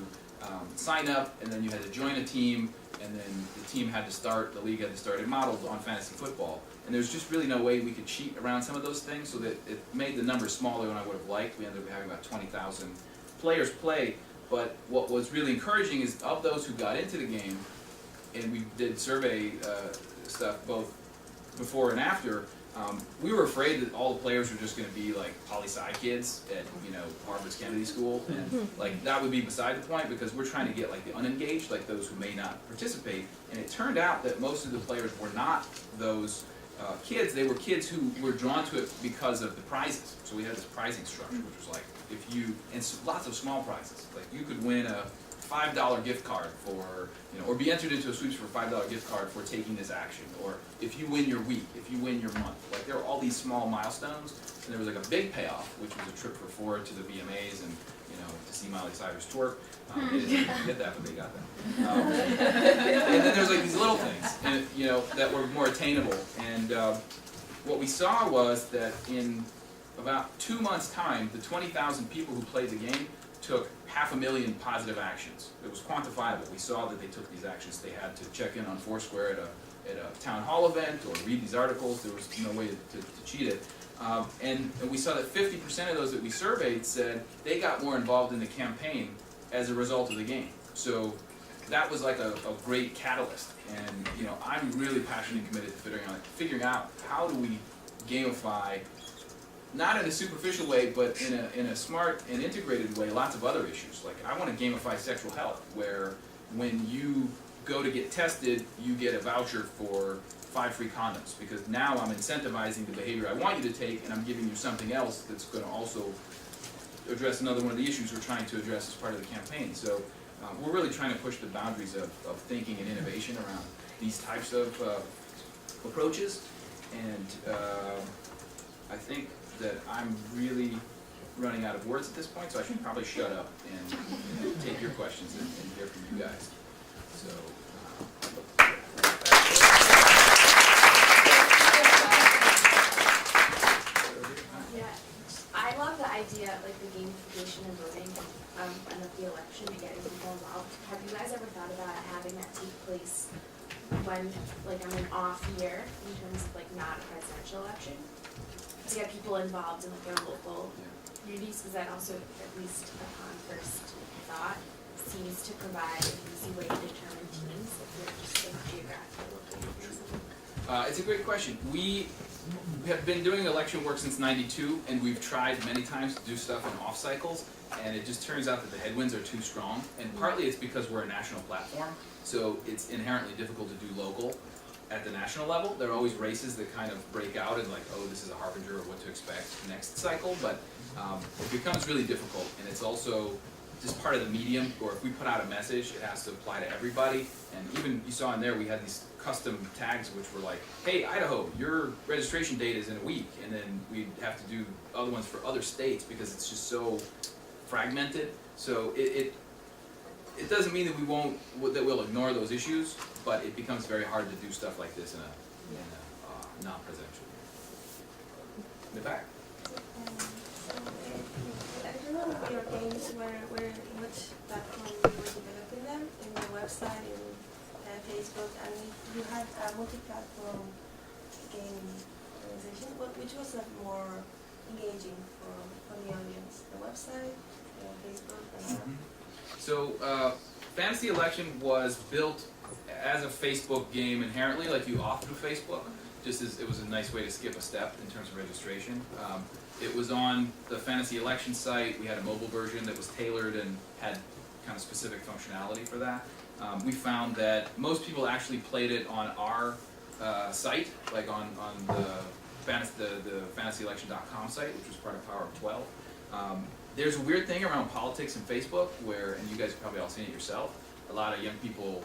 sign up, and then you had to join a team, and then the team had to start, the league had to start. It modeled on fantasy football, and there's just really no way we could cheat around some of those things, so that it made the numbers smaller than I would have liked. We ended up having about 20,000 players play, but what was really encouraging is of those who got into the game, and we did survey stuff both before and after, we were afraid that all the players were just going to be like poli-sci kids at Harvard's Kennedy School, and like that would be beside the point, because we're trying to get like the unengaged, like those who may not participate. And it turned out that most of the players were not those kids. They were kids who were drawn to it because of the prizes. So we had this pricing structure, which was like, if you, and lots of small prizes, like you could win a $5 gift card for, or be entered into a sweeps for a $5 gift card for taking this action, or if you win your week, if you win your month. Like, there were all these small milestones, and there was like a big payoff, which was a trip for Ford to the VMAs and, to see Miley Cyrus twerk. They didn't get that, but they got that. And then there's like these little things, and, that were more attainable. And what we saw was that in about 2 months' time, the 20,000 people who played the game took 500,000 positive actions. It was quantifiable. We saw that they took these actions. They had to check in on Foursquare at a town hall event or read these articles. There was no way to cheat it. And we saw that 50% of those that we surveyed said they got more involved in the campaign as a result of the game. So that was like a great catalyst. And you know, I'm really passionately committed to figuring out how do we gamify, not in a superficial way, but in a smart and integrated way, lots of other issues. Like I want to gamify sexual health, where when you go to get tested, you get a voucher for 5 free condoms, because now I'm incentivizing the behavior I want you to take, and I'm giving you something else that's going to also address another one of the issues we're trying to address as part of the campaign. So we're really trying to push the boundaries of thinking and innovation around these types of approaches, and I think that I'm really running out of words at this point, so I should probably shut up and take your questions and hear from you guys. So. I love the idea of like the gamification and voting and of the election and getting people involved. Have you guys ever thought about having that take place when like on an off year in terms of like not a presidential election? To get people involved in like their local communities, because that also, at least upon first thought, seems to provide an easy way to determine teams if you're just like geographically located or something. It's a great question. We have been doing election work since '92, and we've tried many times to do stuff in off cycles, and it just turns out that the headwinds are too strong. And partly it's because we're a national platform, so it's inherently difficult to do local at the national level. There are always races that kind of break out and like, oh, this is a harbinger of what to expect next cycle, but it becomes really difficult, and it's also just part of the medium, or if we put out a message, it has to apply to everybody. And even, you saw in there, we had these custom tags which were like, hey, Idaho, your registration date is in a week, and then we'd have to do other ones for other states because it's just so fragmented. So it doesn't mean that we'll ignore those issues, but it becomes very hard to do stuff like this in a non-presidential. In the back. I don't know about your games, which platform you were developing them, in your website, in Facebook, and you had a multi-platform game organization. Which was more engaging for the audience? The website, Facebook, and So Fantasy Election was built as a Facebook game inherently, like you opt through Facebook, just as it was a nice way to skip a step in terms of registration. It was on the Fantasy Election site. We had a mobile version that was tailored and had kind of specific functionality for that. We found that most people actually played it on our site, like on the fantasyelection.com site, which was part of Power of 12. There's a weird thing around politics and Facebook where, and you guys have probably all seen it yourself, a lot of young people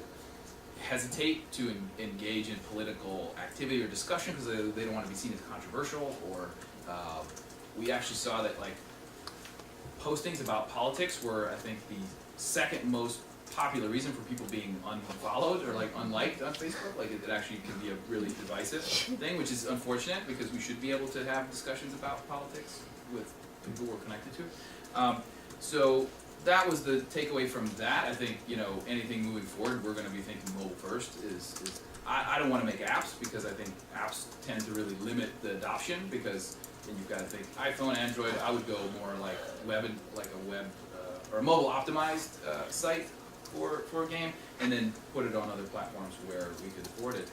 hesitate to engage in political activity or discussion because they don't want to be seen as controversial, or we actually saw that like postings about politics were, I think, the second most popular reason for people being unfollowed or like unliked on Facebook. Like it actually can be a really divisive thing, which is unfortunate because we should be able to have discussions about politics with people we're connected to. So that was the takeaway from that. I think, you know, anything moving forward, we're going to be thinking mobile first. I don't want to make apps because I think apps tend to really limit the adoption, because then you've got to think iPhone, Android. I would go more like a web or a mobile optimized site for a game, and then put it on other platforms where we could afford it.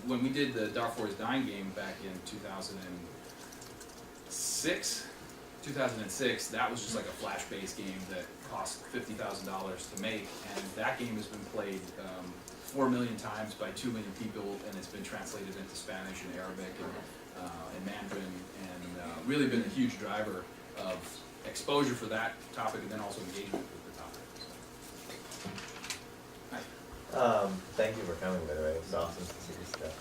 When we did the Darfur is Dying game back in 2006, that was just like a Flash-based game that cost $50,000 to make, and that game has been played 4 million times by 2 million people, and it's been translated into Spanish and Arabic and Mandarin, and really been a huge driver of exposure for that topic, and then also engagement with the topic. Hi. Thank you for coming, by the way. It's awesome to see your stuff.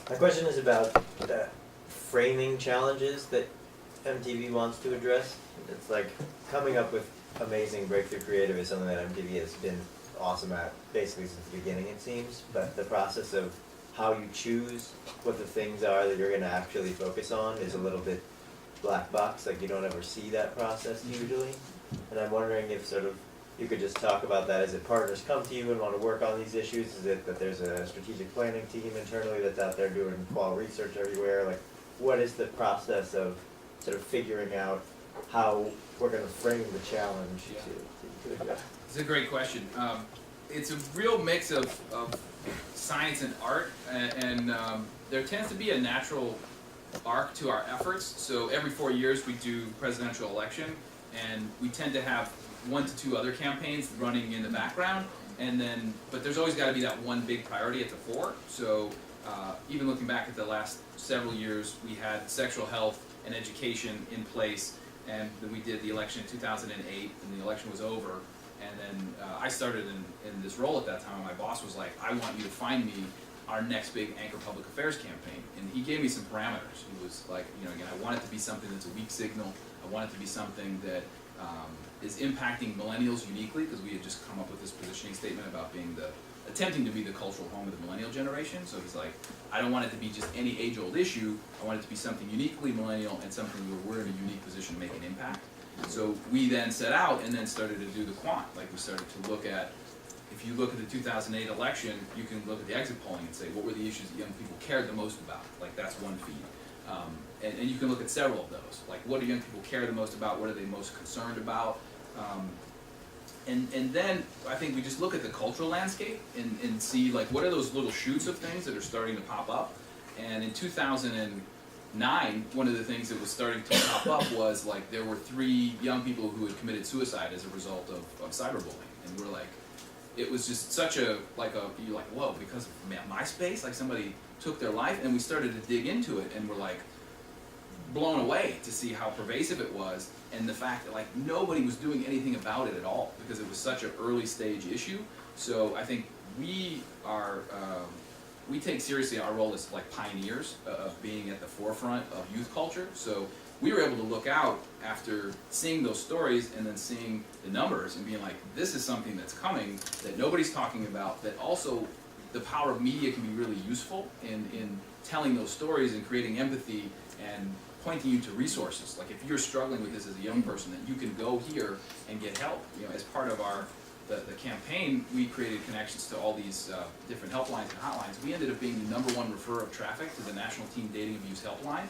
My question is about the framing challenges that MTV wants to address. It's like coming up with amazing breakthrough creative is something that MTV has been awesome at basically since the beginning, it seems, but the process of how you choose what the things are that you're going to actually focus on is a little bit black box, like you don't ever see that process usually. And I'm wondering if sort of you could just talk about that. Is it partners come to you and want to work on these issues? Is it that there's a strategic planning team internally that's out there doing qual research everywhere? Like, what is the process of sort of figuring out how we're going to frame the challenge to address? It's a great question. It's a real mix of science and art, and there tends to be a natural arc to our efforts. So every 4 years we do presidential election, and we tend to have 1 to 2 other campaigns running in the background, and then, but there's always got to be that one big priority at the fore. So even looking back at the last several years, we had sexual health and education in place, and then we did the election in 2008, and the election was over. And then I started in this role at that time, and my boss was like, I want you to find me our next big anchor public affairs campaign. And he gave me some parameters. He was like, you know, again, I want it to be something that's a weak signal. I want it to be something that is impacting millennials uniquely, because we had just come up with this positioning statement about being attempting to be the cultural home of the millennial generation. So he's like, I don't want it to be just any age-old issue. I want it to be something uniquely millennial and something where we're in a unique position to make an impact. So we then set out and then started to do the quant. Like, we started to look at, if you look at the 2008 election, you can look at the exit polling and say, what were the issues that young people cared the most about? Like, that's one feed. And you can look at several of those. Like, what do young people care the most about? What are they most concerned about? And then I think we just look at the cultural landscape and see, like, what are those little shoots of things that are starting to pop up? And in 2009, one of the things that was starting to pop up was, like, there were 3 young people who had committed suicide as a result of cyberbullying. And we're like, it was just such a, you're like, whoa, because of MySpace, like, somebody took their life. And we started to dig into it, and we're like blown away to see how pervasive it was, and the fact that, like, nobody was doing anything about it at all because it was such an early stage issue. So I think we are, we take seriously our role as, like, pioneers of being at the forefront of youth culture. So we were able to look out after seeing those stories and then seeing the numbers and being like, this is something that's coming that nobody's talking about, that also the power of media can be really useful in telling those stories and creating empathy and pointing you to resources. Like, if you're struggling with this as a young person, that you can go here and get help. You know, as part of the campaign, we created connections to all these different helplines and hotlines. We ended up being the #1 referrer of traffic to the National Teen Dating Abuse Helpline,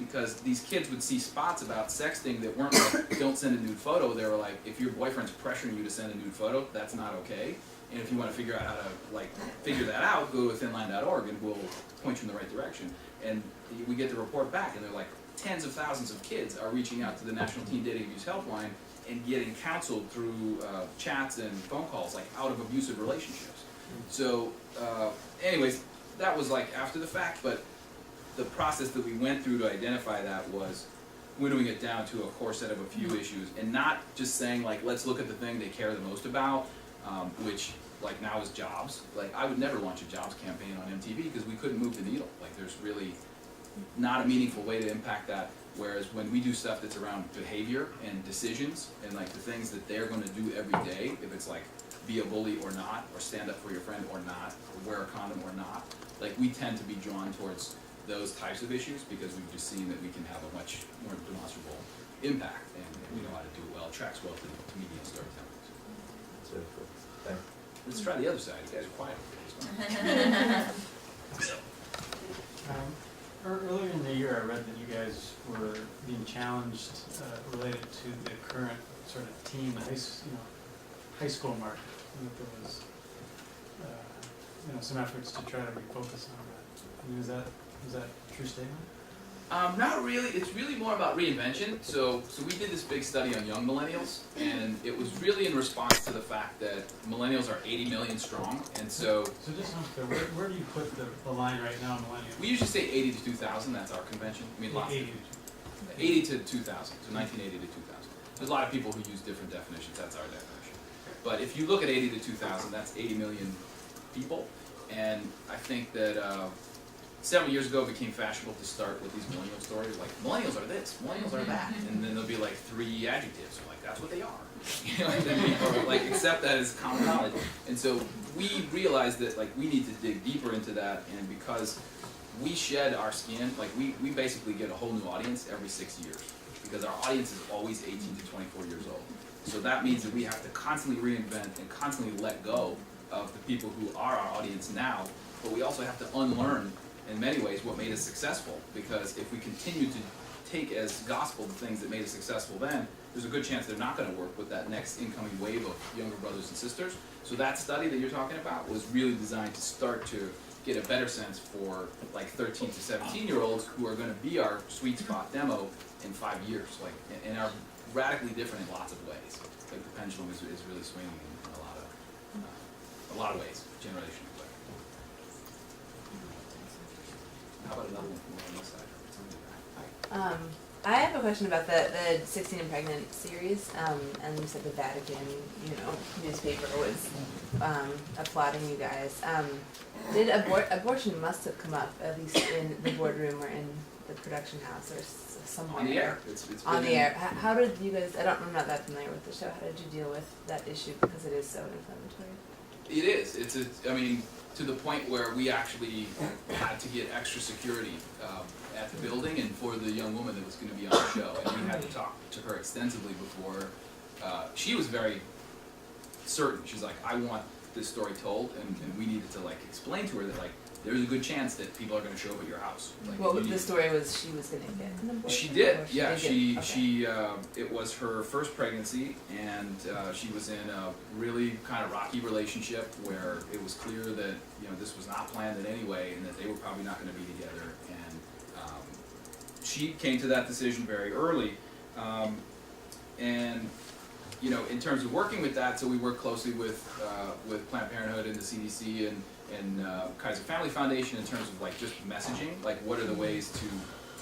because these kids would see spots about sexting that weren't like, don't send a nude photo. They were like, if your boyfriend's pressuring you to send a nude photo, that's not okay. And if you want to figure out how to, like, figure that out, go to thinline.org and we'll point you in the right direction. And we get the report back, and they're like, tens of thousands of kids are reaching out to the National Teen Dating Abuse Helpline and getting counseled through chats and phone calls, like, out of abusive relationships. So anyways, that was, like, after the fact, but the process that we went through to identify that was winnowing it down to a core set of a few issues, and not just saying, like, let's look at the thing they care the most about, which, like, now is jobs. Like, I would never launch a jobs campaign on MTV because we couldn't move the needle. Like, there's really not a meaningful way to impact that. Whereas when we do stuff that's around behavior and decisions and, like, the things that they're going to do every day, if it's like be a bully or not, or stand up for your friend or not, or wear a condom or not, like, we tend to be drawn towards those types of issues because we've just seen that we can have a much more demonstrable impact, and we know how to do it well. It tracks well to media and storytelling. That's really cool. Thanks. Let's try the other side. You guys are quiet. Earlier in the year, I read that you guys were being challenged related to the current sort of teen high school market, and that there was some efforts to try to refocus on that. I mean, is that a true statement? Not really. It's really more about reinvention. So we did this big study on young millennials, and it was really in response to the fact that millennials are 80 million strong, and so just where do you put the line right now, millennials? We usually say 80 to 2000. That's our convention. I mean, lots 80 to 2000. So 1980 to 2000. There's a lot of people who use different definitions. That's our definition. But if you look at 80 to 2000, that's 80 million people, and I think that several years ago it became fashionable to start with these millennial stories, like, millennials are this, millennials are that, and then there'll be, like, 3 adjectives, like, that's what they are. You know, and then people, like, accept that as common knowledge. And so we realized that, like, we need to dig deeper into that, and because we shed our skin, like we basically get a whole new audience every 6 years because our audience is always 18 to 24 years old. So that means that we have to constantly reinvent and constantly let go of the people who are our audience now, but we also have to unlearn in many ways what made us successful, because if we continue to take as gospel the things that made us successful then, there's a good chance they're not going to work with that next incoming wave of younger brothers and sisters. So that study that you're talking about was really designed to start to get a better sense for like 13 to 17-year-olds who are going to be our sweet spot demo in 5 years, like, and are radically different in lots of ways. Like the pendulum is really swinging in a lot of ways, generationally. How about another one from on this side? I have a question about the 16 and Pregnant series, and you said the Vatican, newspaper was applauding you guys. Did abortion must have come up, at least in the boardroom or in the production house or somewhere? On the air. It's on the air. How did you guys, I'm not that familiar with the show, how did you deal with that issue, because it is so inflammatory? It is. I mean, to the point where we actually had to get extra security at the building and for the young woman that was going to be on the show. And we had to talk to her extensively before. She was very certain. She's like, I want this story told, and we needed to like explain to her that like there's a good chance that people are going to show up at your house. Like, what the story was, she was going to get an abortion? She did, yeah. It was her first pregnancy, and she was in a really kind of rocky relationship where it was clear that this was not planned in any way, and that they were probably not going to be together. And she came to that decision very early, and in terms of working with that, so we work closely with Planned Parenthood and the CDC and Kaiser Family Foundation in terms of like just messaging, like what are the ways to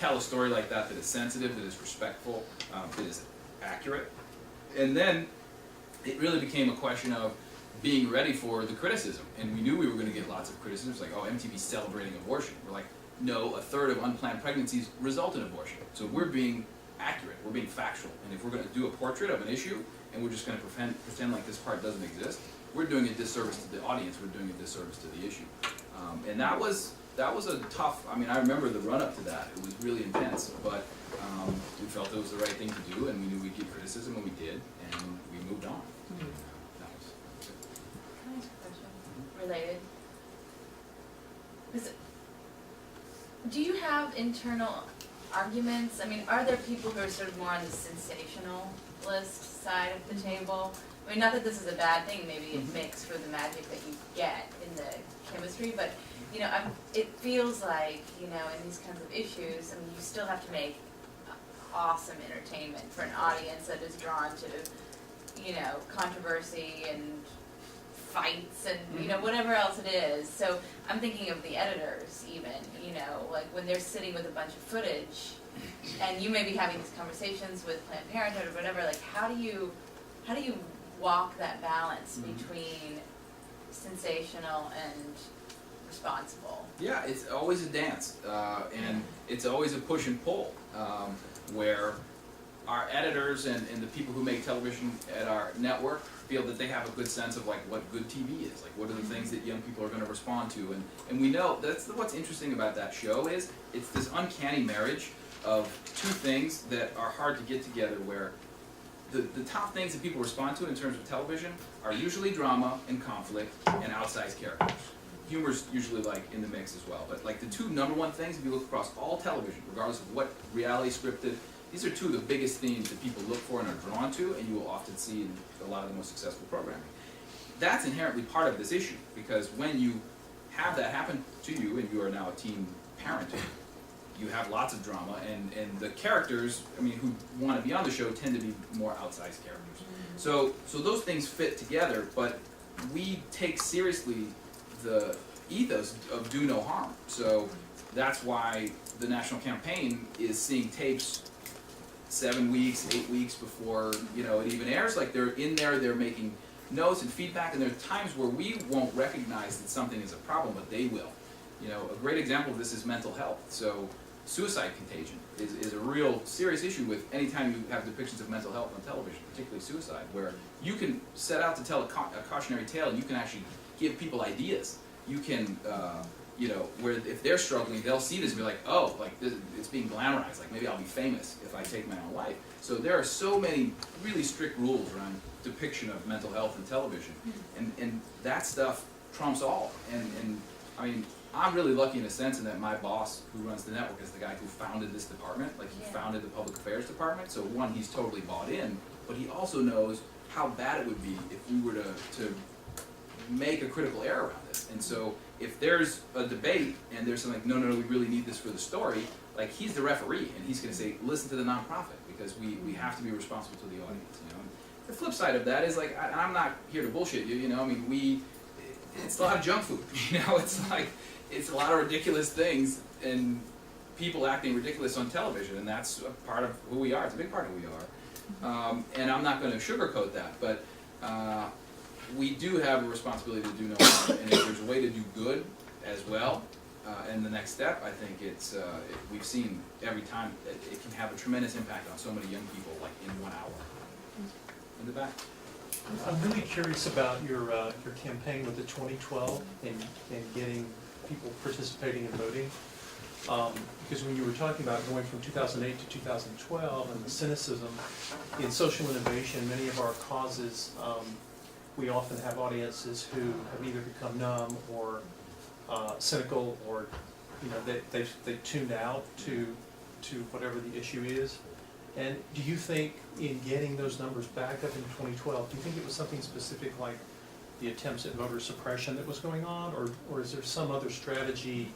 tell a story like that is sensitive, that is respectful, that is accurate. And then it really became a question of being ready for the criticism, and we knew we were going to get lots of criticism. It's like, oh, MTV's celebrating abortion. We're like, no, a third of unplanned pregnancies result in abortion. So we're being accurate, we're being factual, and if we're going to do a portrait of an issue and we're just going to pretend like this part doesn't exist, we're doing a disservice to the audience, we're doing a disservice to the issue. And that was a tough, I mean, I remember the run-up to that. It was really intense, but we felt it was the right thing to do, and we knew we'd get criticism, and we did, and we moved on. Can I ask a question related? Do you have internal arguments? I mean, are there people who are sort of more on the sensationalist side of the table? I mean, not that this is a bad thing, maybe it makes for the magic that you get in the chemistry, but, it feels like, in these kinds of issues, I mean, you still have to make awesome entertainment for an audience that is drawn to, controversy and fights and, whatever else it is. So I'm thinking of the editors even, like when they're sitting with a bunch of footage and you may be having these conversations with Planned Parenthood or whatever, like how do you walk that balance between sensational and responsible? Yeah, it's always a dance, and it's always a push and pull, where our editors and the people who make television at our network feel that they have a good sense of like what good TV is, like what are the things that young people are going to respond to, and we know that's what's interesting about that show is it's this uncanny marriage of two things that are hard to get together, where the top things that people respond to in terms of television are usually drama and conflict and outsized characters. Humor's usually like in the mix as well, but like the two number one things, if you look across all television, regardless of what reality scripted, these are two of the biggest themes that people look for and are drawn to, and you will often see in a lot of the most successful programming. That's inherently part of this issue, because when you have that happen to you, and you are now a teen parent, you have lots of drama, and the characters, I mean, who want to be on the show tend to be more outsized characters. So those things fit together, but we take seriously the ethos of do no harm. So that's why the national campaign is seeing tapes 7 weeks, 8 weeks before it even airs. Like they're in there, they're making notes and feedback, and there are times where we won't recognize that something is a problem, but they will. A great example of this is mental health. So suicide contagion is a real serious issue with any time you have depictions of mental health on television, particularly suicide, where you can set out to tell a cautionary tale and you can actually give people ideas. You can you know, where if they're struggling, they'll see this and be like, oh, like this, it's being glamorized, like maybe I'll be famous if I take my own life. So there are so many really strict rules around depiction of mental health in television, and that stuff trumps all. And I mean, I'm really lucky in a sense in that my boss who runs the network is the guy who founded this department, like he founded the public affairs department, so one, he's totally bought in, but he also knows how bad it would be if we were to make a critical error around this. And so if there's a debate and there's something like, no, we really need this for the story, like he's the referee and he's gonna say, listen to the nonprofit, because we have to be responsible to the audience, you know. And the flip side of that is like, I'm not here to bullshit you, you know, I mean, it's a lot of junk food, you know, it's like, it's a lot of ridiculous things and people acting ridiculous on television, and that's a part of who we are, it's a big part of who we are. And I'm not gonna sugarcoat that, but we do have a responsibility to do no harm, and if there's a way to do good as well, and the next step, I think we've seen every time that it can have a tremendous impact on so many young people, like in 1 hour. In the back. I'm really curious about your campaign with the 2012 and getting people participating and voting. Because when you were talking about going from 2008 to 2012 and the cynicism in social innovation, many of our causes, we often have audiences who have either become numb or cynical, or you know they tuned out to whatever the issue is. And do you think in getting those numbers back up in 2012, do you think it was something specific like the attempts at voter suppression that was going on, or is there some other strategy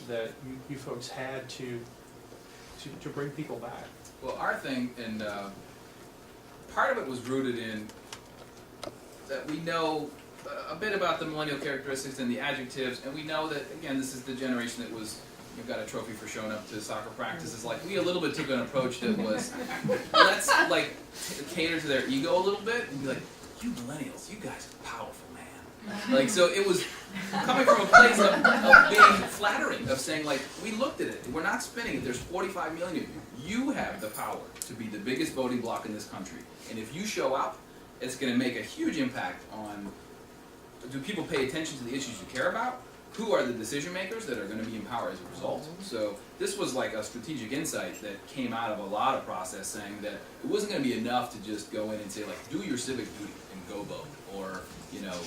that you folks had to bring people back? Well, our thing, and part of it was rooted in that we know a bit about the millennial characteristics and the adjectives, and we know that, again, this is the generation that was, you've got a trophy for showing up to soccer practices. Like, we a little bit took an approach that was, let's like cater to their ego a little bit and be like, you millennials, you guys are powerful, man. Like, so it was coming from a place of being flattering, of saying like, we looked at it, we're not spinning it, there's 45 million of you. You have the power to be the biggest voting bloc in this country. And if you show up, it's gonna make a huge impact on, do people pay attention to the issues you care about? Who are the decision makers that are going to be in power as a result? So this was like a strategic insight that came out of a lot of process, saying that it wasn't going to be enough to just go in and say like, do your civic duty and go vote, or you know,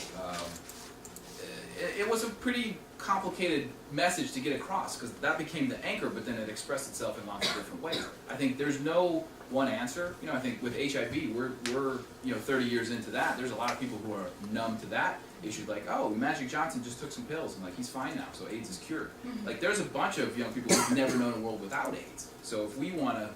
it was a pretty complicated message to get across, because that became the anchor, but then it expressed itself in lots of different ways. I think there's no one answer. You know, I think with HIV, we're you know 30 years into that. There's a lot of people who are numb to that issue, like, oh, Magic Johnson just took some pills and like he's fine now, so AIDS is cured. Like, there's a bunch of young people who've never known a world without AIDS. So if we want to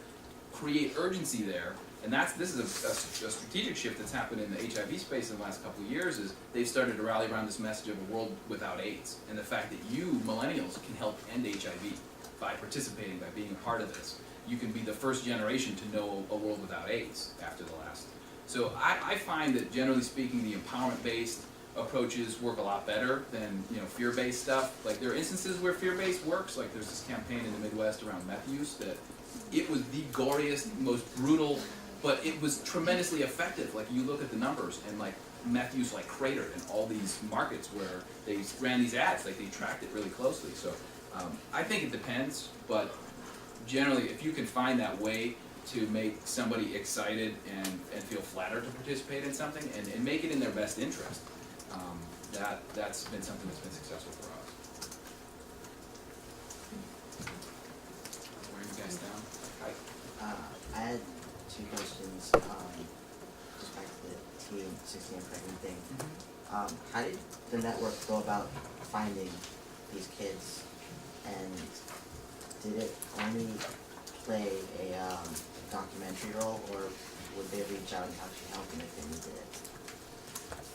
create urgency there, and this is a strategic shift that's happened in the HIV space in the last couple of years, is they've started to rally around this message of a world without AIDS, and the fact that you millennials can help end HIV by participating, by being a part of this. You can be the first generation to know a world without AIDS after the last. So I find that generally speaking, the empowerment-based approaches work a lot better than, you know, fear-based stuff. Like, there are instances where fear-based works, like there's this campaign in the Midwest around meth use that it was the goriest, most brutal, but it was tremendously effective. Like, you look at the numbers, and like meth use like cratered in all these markets where they ran these ads, like they tracked it really closely. So I think it depends, but generally if you can find that way to make somebody excited and feel flattered to participate in something and make it in their best interest, that's been something that's been successful for us. Wearing you guys down. Hi. I had two questions. Just back to the teen 16 and pregnant thing. How did the network go about finding these kids, and did it only play a documentary role, or would they reach out and actually help them if they needed it?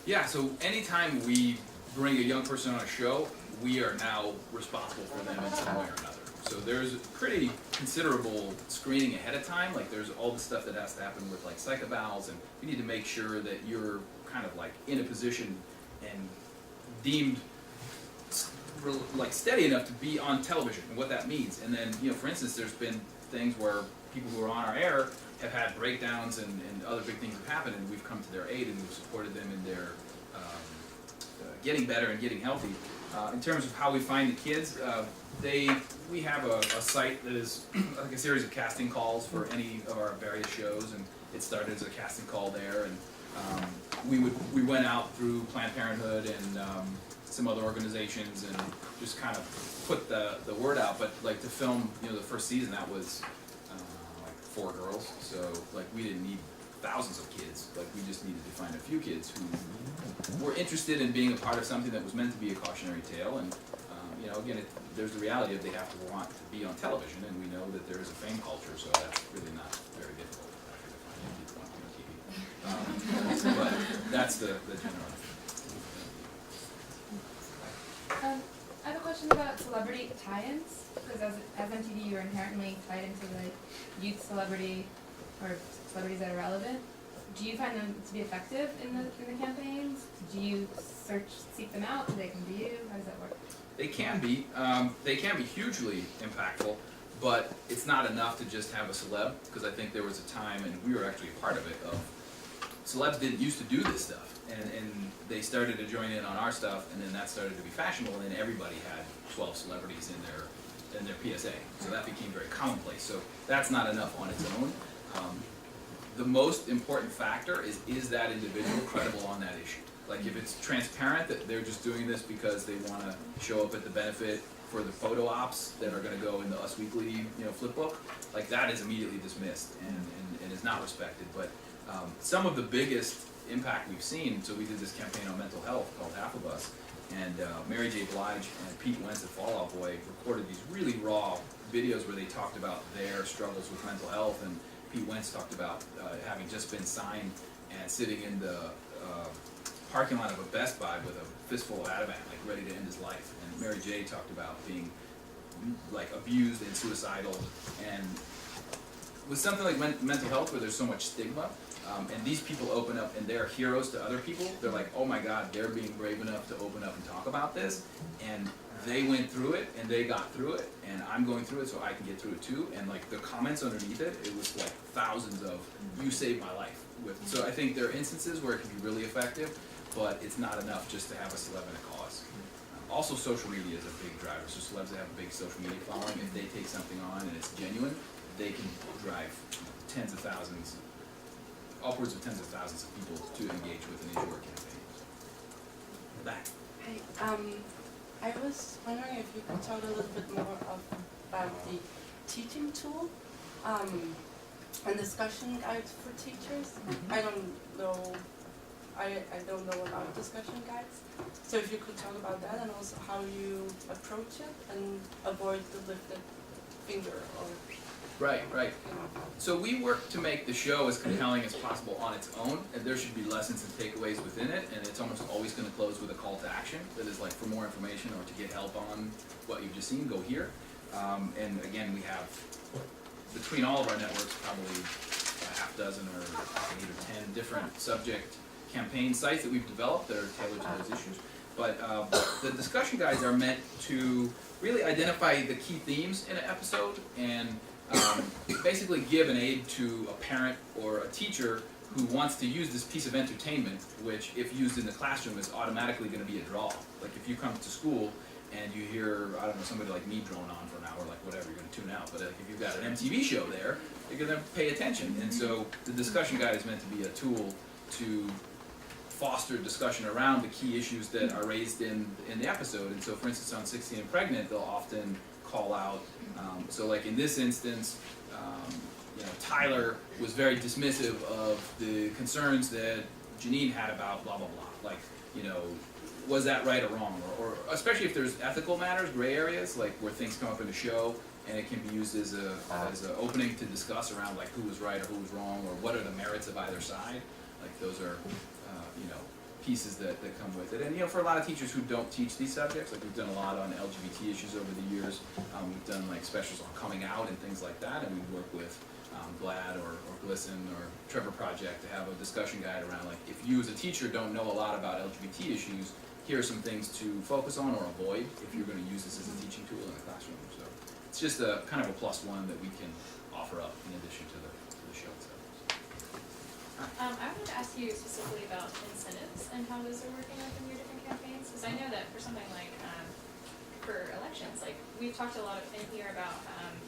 Yeah, so anytime we bring a young person on a show, we are now responsible for them in some way or another. So there's pretty considerable screening ahead of time. Like, there's all the stuff that has to happen with like psych evals, and you need to make sure that you're kind of like in a position and deemed like steady enough to be on television and what that means. And then, you know, for instance, there's been things where people who are on our air have had breakdowns and other big things have happened, and we've come to their aid and we've supported them in their getting better and getting healthy. In terms of how we find the kids, we have a site that is like a series of casting calls for any of our various shows, and it started as a casting call there, and we went out through Planned Parenthood and some other organizations and just kind of put the word out. But like to film, the first season, that was like 4 girls, so like we didn't need thousands of kids. Like we just needed to find a few kids who were interested in being a part of something that was meant to be a cautionary tale. And again, there's the reality of they have to want to be on television, and we know that there is a fame culture, so that's really not very difficult to find people want to be on TV. But that's the general. I have a question about celebrity tie-ins, because as MTV, you're inherently tied into like youth celebrity or celebrities that are relevant. Do you find them to be effective in the campaigns? Do you seek them out? Do they come to you? How does that work? They can be hugely impactful, but it's not enough to just have a celeb, because I think there was a time, and we were actually a part of it, of celebs didn't used to do this stuff, and they started to join in on our stuff, and then that started to be fashionable, and then everybody had 12 celebrities in their PSA, so that became very commonplace. So that's not enough on its own. The most important factor is that individual credible on that issue. Like if it's transparent that they're just doing this because they want to show up at the benefit for the photo ops that are going to go in the Us Weekly flip book, like that is immediately dismissed and is not respected. But some of the biggest impact we've seen, so we did this campaign on mental health called Half of Us, and Mary J. Blige and Pete Wentz at Fall Out Boy recorded these really raw videos where they talked about their struggles with mental health, and Pete Wentz talked about having just been signed and sitting in the parking lot of a Best Buy with a fistful of Ativan, like ready to end his life. And Mary J. talked about being like abused and suicidal, and with something like mental health where there's so much stigma, and these people open up and they're heroes to other people. They're like, oh my God, they're being brave enough to open up and talk about this, and they went through it and they got through it, and I'm going through it so I can get through it too. And like the comments underneath it, it was like thousands of "you saved my life." So I think there are instances where it can be really effective, but it's not enough just to have a celeb in a cause. Also, social media is a big driver. So celebs that have a big social media following, if they take something on and it's genuine, they can drive tens of thousands, upwards of tens of thousands of people to engage with an issue or campaign. Back. Hi. I was wondering if you could talk a little bit more about the teaching tool and discussion guides for teachers. I don't know about discussion guides. So if you could talk about that, and also how you approach it and avoid the lifted finger or. Right. So we work to make the show as compelling as possible on its own, and there should be lessons and takeaways within it, and it's almost always going to close with a call to action that is like for more information or to get help on what you've just seen, go here. And again, we have, between all of our networks, probably a half dozen or 8 or 10 different subject campaign sites that we've developed that are tailored to those issues. But the discussion guides are meant to really identify the key themes in an episode and basically give an aid to a parent or a teacher who wants to use this piece of entertainment, which if used in the classroom is automatically going to be a draw. Like if you come to school and you hear, I don't know, somebody like me drone on for an hour, like whatever, you're going to tune out. But if you've got an MTV show there, you're going to pay attention. And so the discussion guide is meant to be a tool to foster discussion around the key issues that are raised in the episode. And so for instance on 16 and Pregnant, they'll often call out, so like in this instance, Tyler was very dismissive of the concerns that Janine had about blah blah blah, like was that right or wrong, or especially if there's ethical matters, gray areas, like where things come up in the show and it can be used as a opening to discuss around like who was right or who was wrong, or what are the merits of either side. Like those are pieces that come with it. And for a lot of teachers who don't teach these subjects, like we've done a lot on LGBT issues over the years. We've done like specials on coming out and things like that, and we work with GLAAD or GLSEN or Trevor Project to have a discussion guide around like if you as a teacher don't know a lot about LGBT issues, here are some things to focus on or avoid if you're going to use this as a teaching tool in the classroom. So it's just a kind of a plus one that we can offer up in addition to the show itself. I wanted to ask you specifically about incentives and how those are working like in your different campaigns, because I know that for something like for elections, like we've talked a lot in here about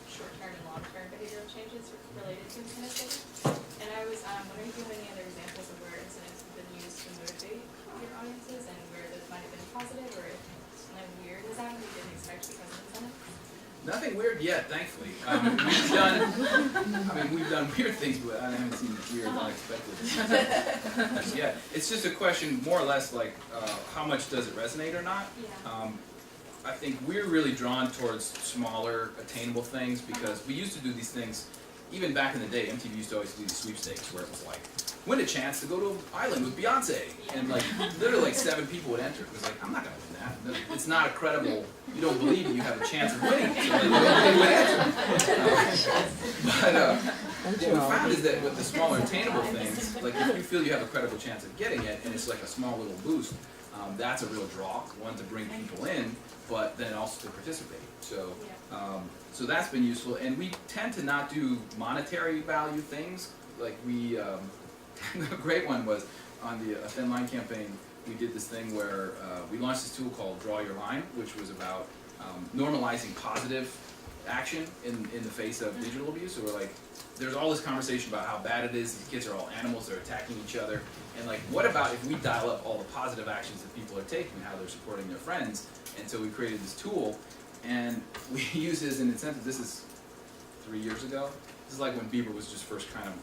short-term and long-term behavioral changes related to incentive setting. And I was wondering if you have any other examples of where incentives have been used to motivate your audiences and where those might have been positive, or if something weird has happened you didn't expect because of incentives. Nothing weird yet, thankfully. We've done weird things, but I haven't seen weird, unexpected just yet. It's just a question, more or less, like how much does it resonate or not? Yeah. I think we're really drawn towards smaller, attainable things because we used to do these things, even back in the day, MTV used to always do these sweepstakes where it was like, win a chance to go to an island with Beyonce. And like, literally like 7 people would enter. It was like, I'm not gonna win that. It's not a credible, you don't believe that you have a chance of winning. So like, nobody would enter. What we found is that with the smaller attainable things, like if you feel you have a credible chance of getting it and it's like a small little boost, that's a real draw, one to bring people in, but then also to participate. So, so that's been useful, and we tend to not do monetary value things. Like we, the great one was on the Thin Line campaign. We did this thing where we launched this tool called Draw Your Line, which was about normalizing positive action in the face of digital abuse. So we're like, there's all this conversation about how bad it is. These kids are all animals. They're attacking each other. And like, what about if we dial up all the positive actions that people are taking, how they're supporting their friends? And so we created this tool, and we use it as an incentive. This is 3 years ago. This is like when Bieber was just first kind of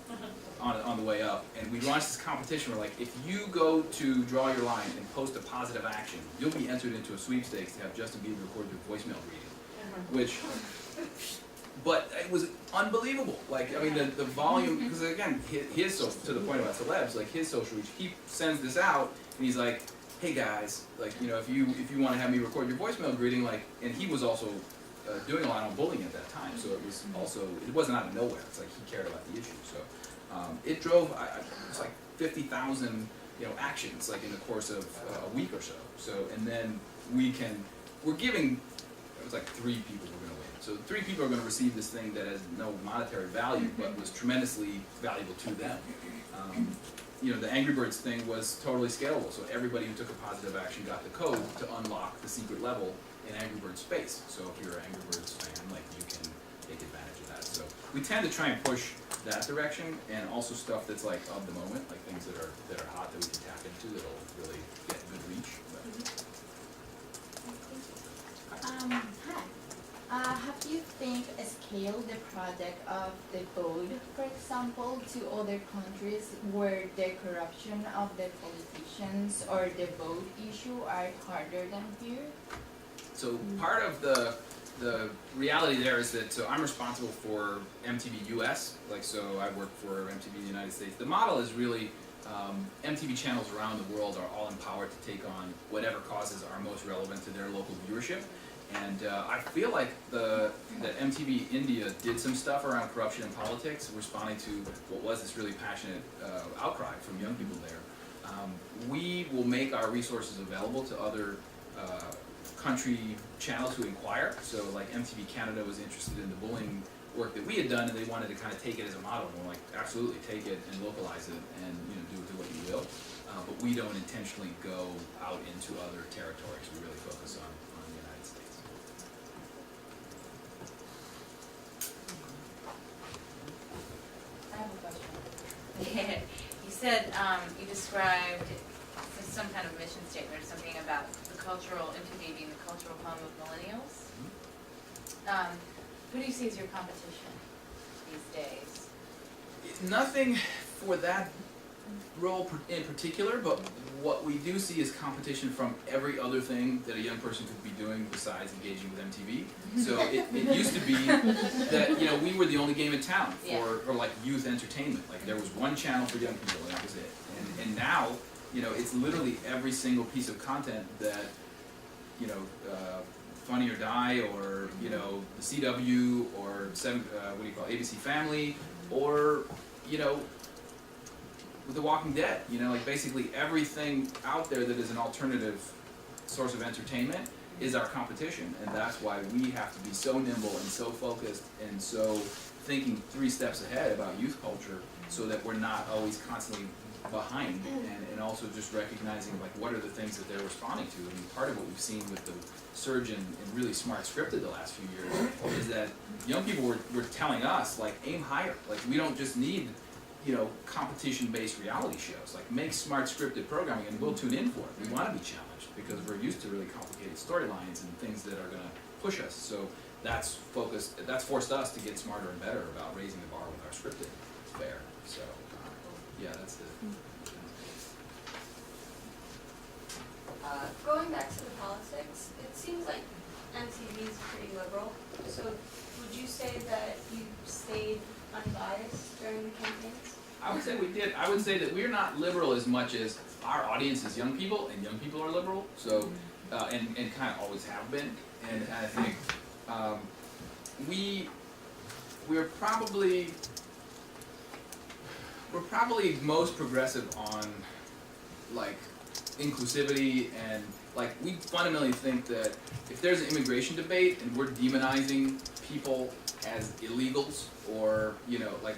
on the way up. And we launched this competition where like, if you go to Draw Your Line and post a positive action, you'll be entered into a sweepstakes to have Justin Bieber record your voicemail reading. Which, but it was unbelievable. Like, I mean, the volume, because again, his social, to the point about celebs, like his social reach, he sends this out, and he's like, hey guys, like, you know, if you want to have me record your voicemail greeting, like, and he was also doing a lot on bullying at that time, so it was also, it wasn't out of nowhere. It's like he cared about the issue. So it drove, it was like 50,000, actions, like in the course of a week or so. So, and then we're giving, it was like 3 people were going to win. So 3 people are going to receive this thing that has no monetary value, but was tremendously valuable to them. The Angry Birds thing was totally scalable. So everybody who took a positive action got the code to unlock the secret level in Angry Birds space. So if you're an Angry Birds fan, like, you can take advantage of that. So we tend to try and push that direction, and also stuff that's like of the moment, like things that are hot that we can tap into that'll really get good reach. Hi. Have you scaled the project of the vote, for example, to other countries where the corruption of the politicians or the vote issue are harder than here? So part of the reality there is that, so I'm responsible for MTV US, like, so I work for MTV United States. The model is really, MTV channels around the world are all empowered to take on whatever causes are most relevant to their local viewership. And I feel like that MTV India did some stuff around corruption and politics, responding to what was this really passionate outcry from young people there. We will make our resources available to other country channels who inquire. So like MTV Canada was interested in the bullying work that we had done, and they wanted to kind of take it as a model. And we're like, absolutely, take it and localize it, and do what you will. But we don't intentionally go out into other territories. We really focus on the United States. I have a question. You said you described some kind of mission statement or something about the cultural, MTV being the cultural home of millennials. Who do you see as your competition these days? Nothing for that role in particular, but what we do see is competition from every other thing that a young person could be doing besides engaging with MTV. So it used to be that we were the only game in town for like youth entertainment. Like there was one channel for young people, and that was it. And now it's literally every single piece of content that Funny or Die, or the CW, or ABC Family, or with The Walking Dead. Like basically everything out there that is an alternative source of entertainment is our competition, and that's why we have to be so nimble and so focused and so thinking 3 steps ahead about youth culture, so that we're not always constantly behind, and also just recognizing like what are the things that they're responding to. I mean, part of what we've seen with the surge in really smart scripted the last few years is that young people were telling us like aim higher. Like we don't just need, you know, competition-based reality shows. Like make smart scripted programming and we'll tune in for it. We want to be challenged because we're used to really complicated storylines and things that are going to push us. So that's forced us to get smarter and better about raising the bar with our scripted fare. So yeah, that's the. Going back to the politics, it seems like MTV is pretty liberal. So would you say that you stayed unbiased during the campaigns? I would say we did. I would say that we're not liberal as much as our audience is young people, and young people are liberal. So, and kind of always have been. And I think we're probably most progressive on like inclusivity, and like we fundamentally think that if there's an immigration debate and we're demonizing people as illegals, or you know, like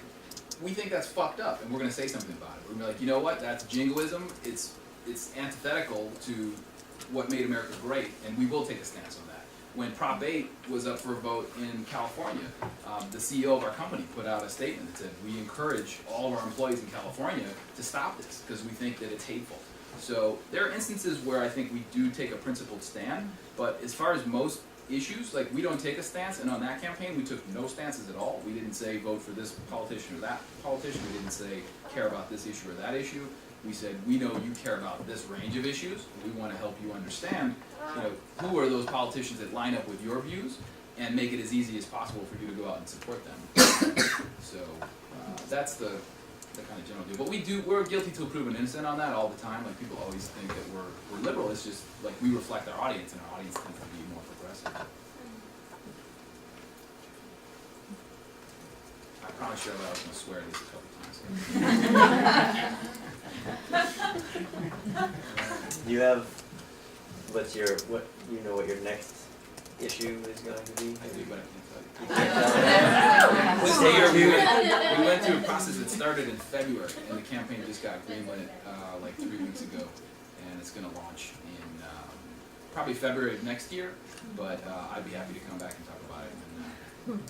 we think that's fucked up, and we're going to say something about it. We're going to be like, you know what, that's jingoism. It's antithetical to what made America great, and we will take a stance on that. When Prop 8 was up for a vote in California, the CEO of our company put out a statement that said, we encourage all of our employees in California to stop this because we think that it's hateful. So there are instances where I think we do take a principled stand, but as far as most issues, like we don't take a stance, and on that campaign we took no stances at all. We didn't say vote for this politician or that politician. We didn't say care about this issue or that issue. We said, we know you care about this range of issues, and we want to help you understand, you know, who are those politicians that line up with your views, and make it as easy as possible for you to go out and support them. So that's the kind of general deal. But we're guilty till proven innocent on that all the time. Like people always think that we're liberal. It's just like we reflect our audience, and our audience tends to be more progressive. I promise you I was going to swear at least a couple times. You have, what your next issue is going to be? I do, but I can't tell you. This year we went through a process that started in February, and the campaign just got greenlit like 3 weeks ago, and it's going to launch in probably February of next year. But I'd be happy to come back and talk about it when it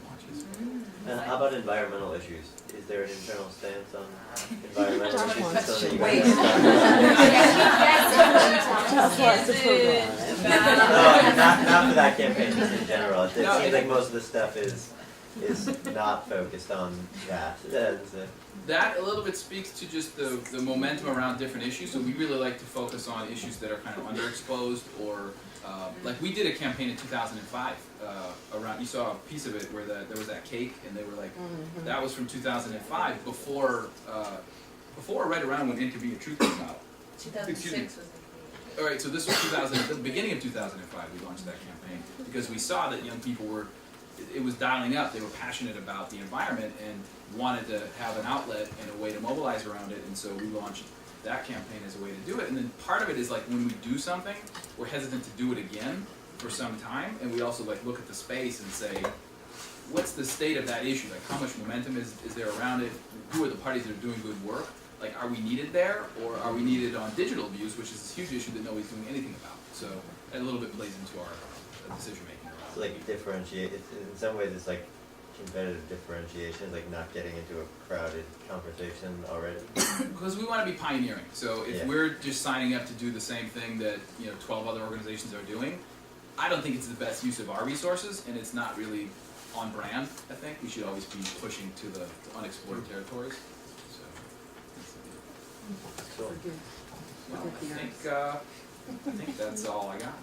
launches. And how about environmental issues? Is there an internal stance on environmental issues so that you guys can No, not for that campaign, just in general. It seems like most of the stuff is not focused on that. That a little bit speaks to just the momentum around different issues. So we really like to focus on issues that are kind of underexposed, or like we did a campaign in 2005 around. You saw a piece of it where there was that cake, and they were like, that was from 2005 before or right around when Inconvenient Truth came out. 2006 was All right, so this was the beginning of 2005. We launched that campaign because we saw that young people it was dialing up. They were passionate about the environment and wanted to have an outlet and a way to mobilize around it, and so we launched that campaign as a way to do it. And then part of it is like when we do something, we're hesitant to do it again for some time, and we also like look at the space and say, what's the state of that issue? Like how much momentum is there around it? Who are the parties that are doing good work? Like are we needed there, or are we needed on digital abuse, which is this huge issue that nobody's doing anything about? So that a little bit plays into our decision making. It's like differentiate. In some ways, it's like competitive differentiation, like not getting into a crowded conversation already. Because we want to be pioneering. So if we're just signing up to do the same thing that 12 other organizations are doing, I don't think it's the best use of our resources, and it's not really on brand. I think we should always be pushing to the unexplored territories. So that's cool. Well, I think that's all I got.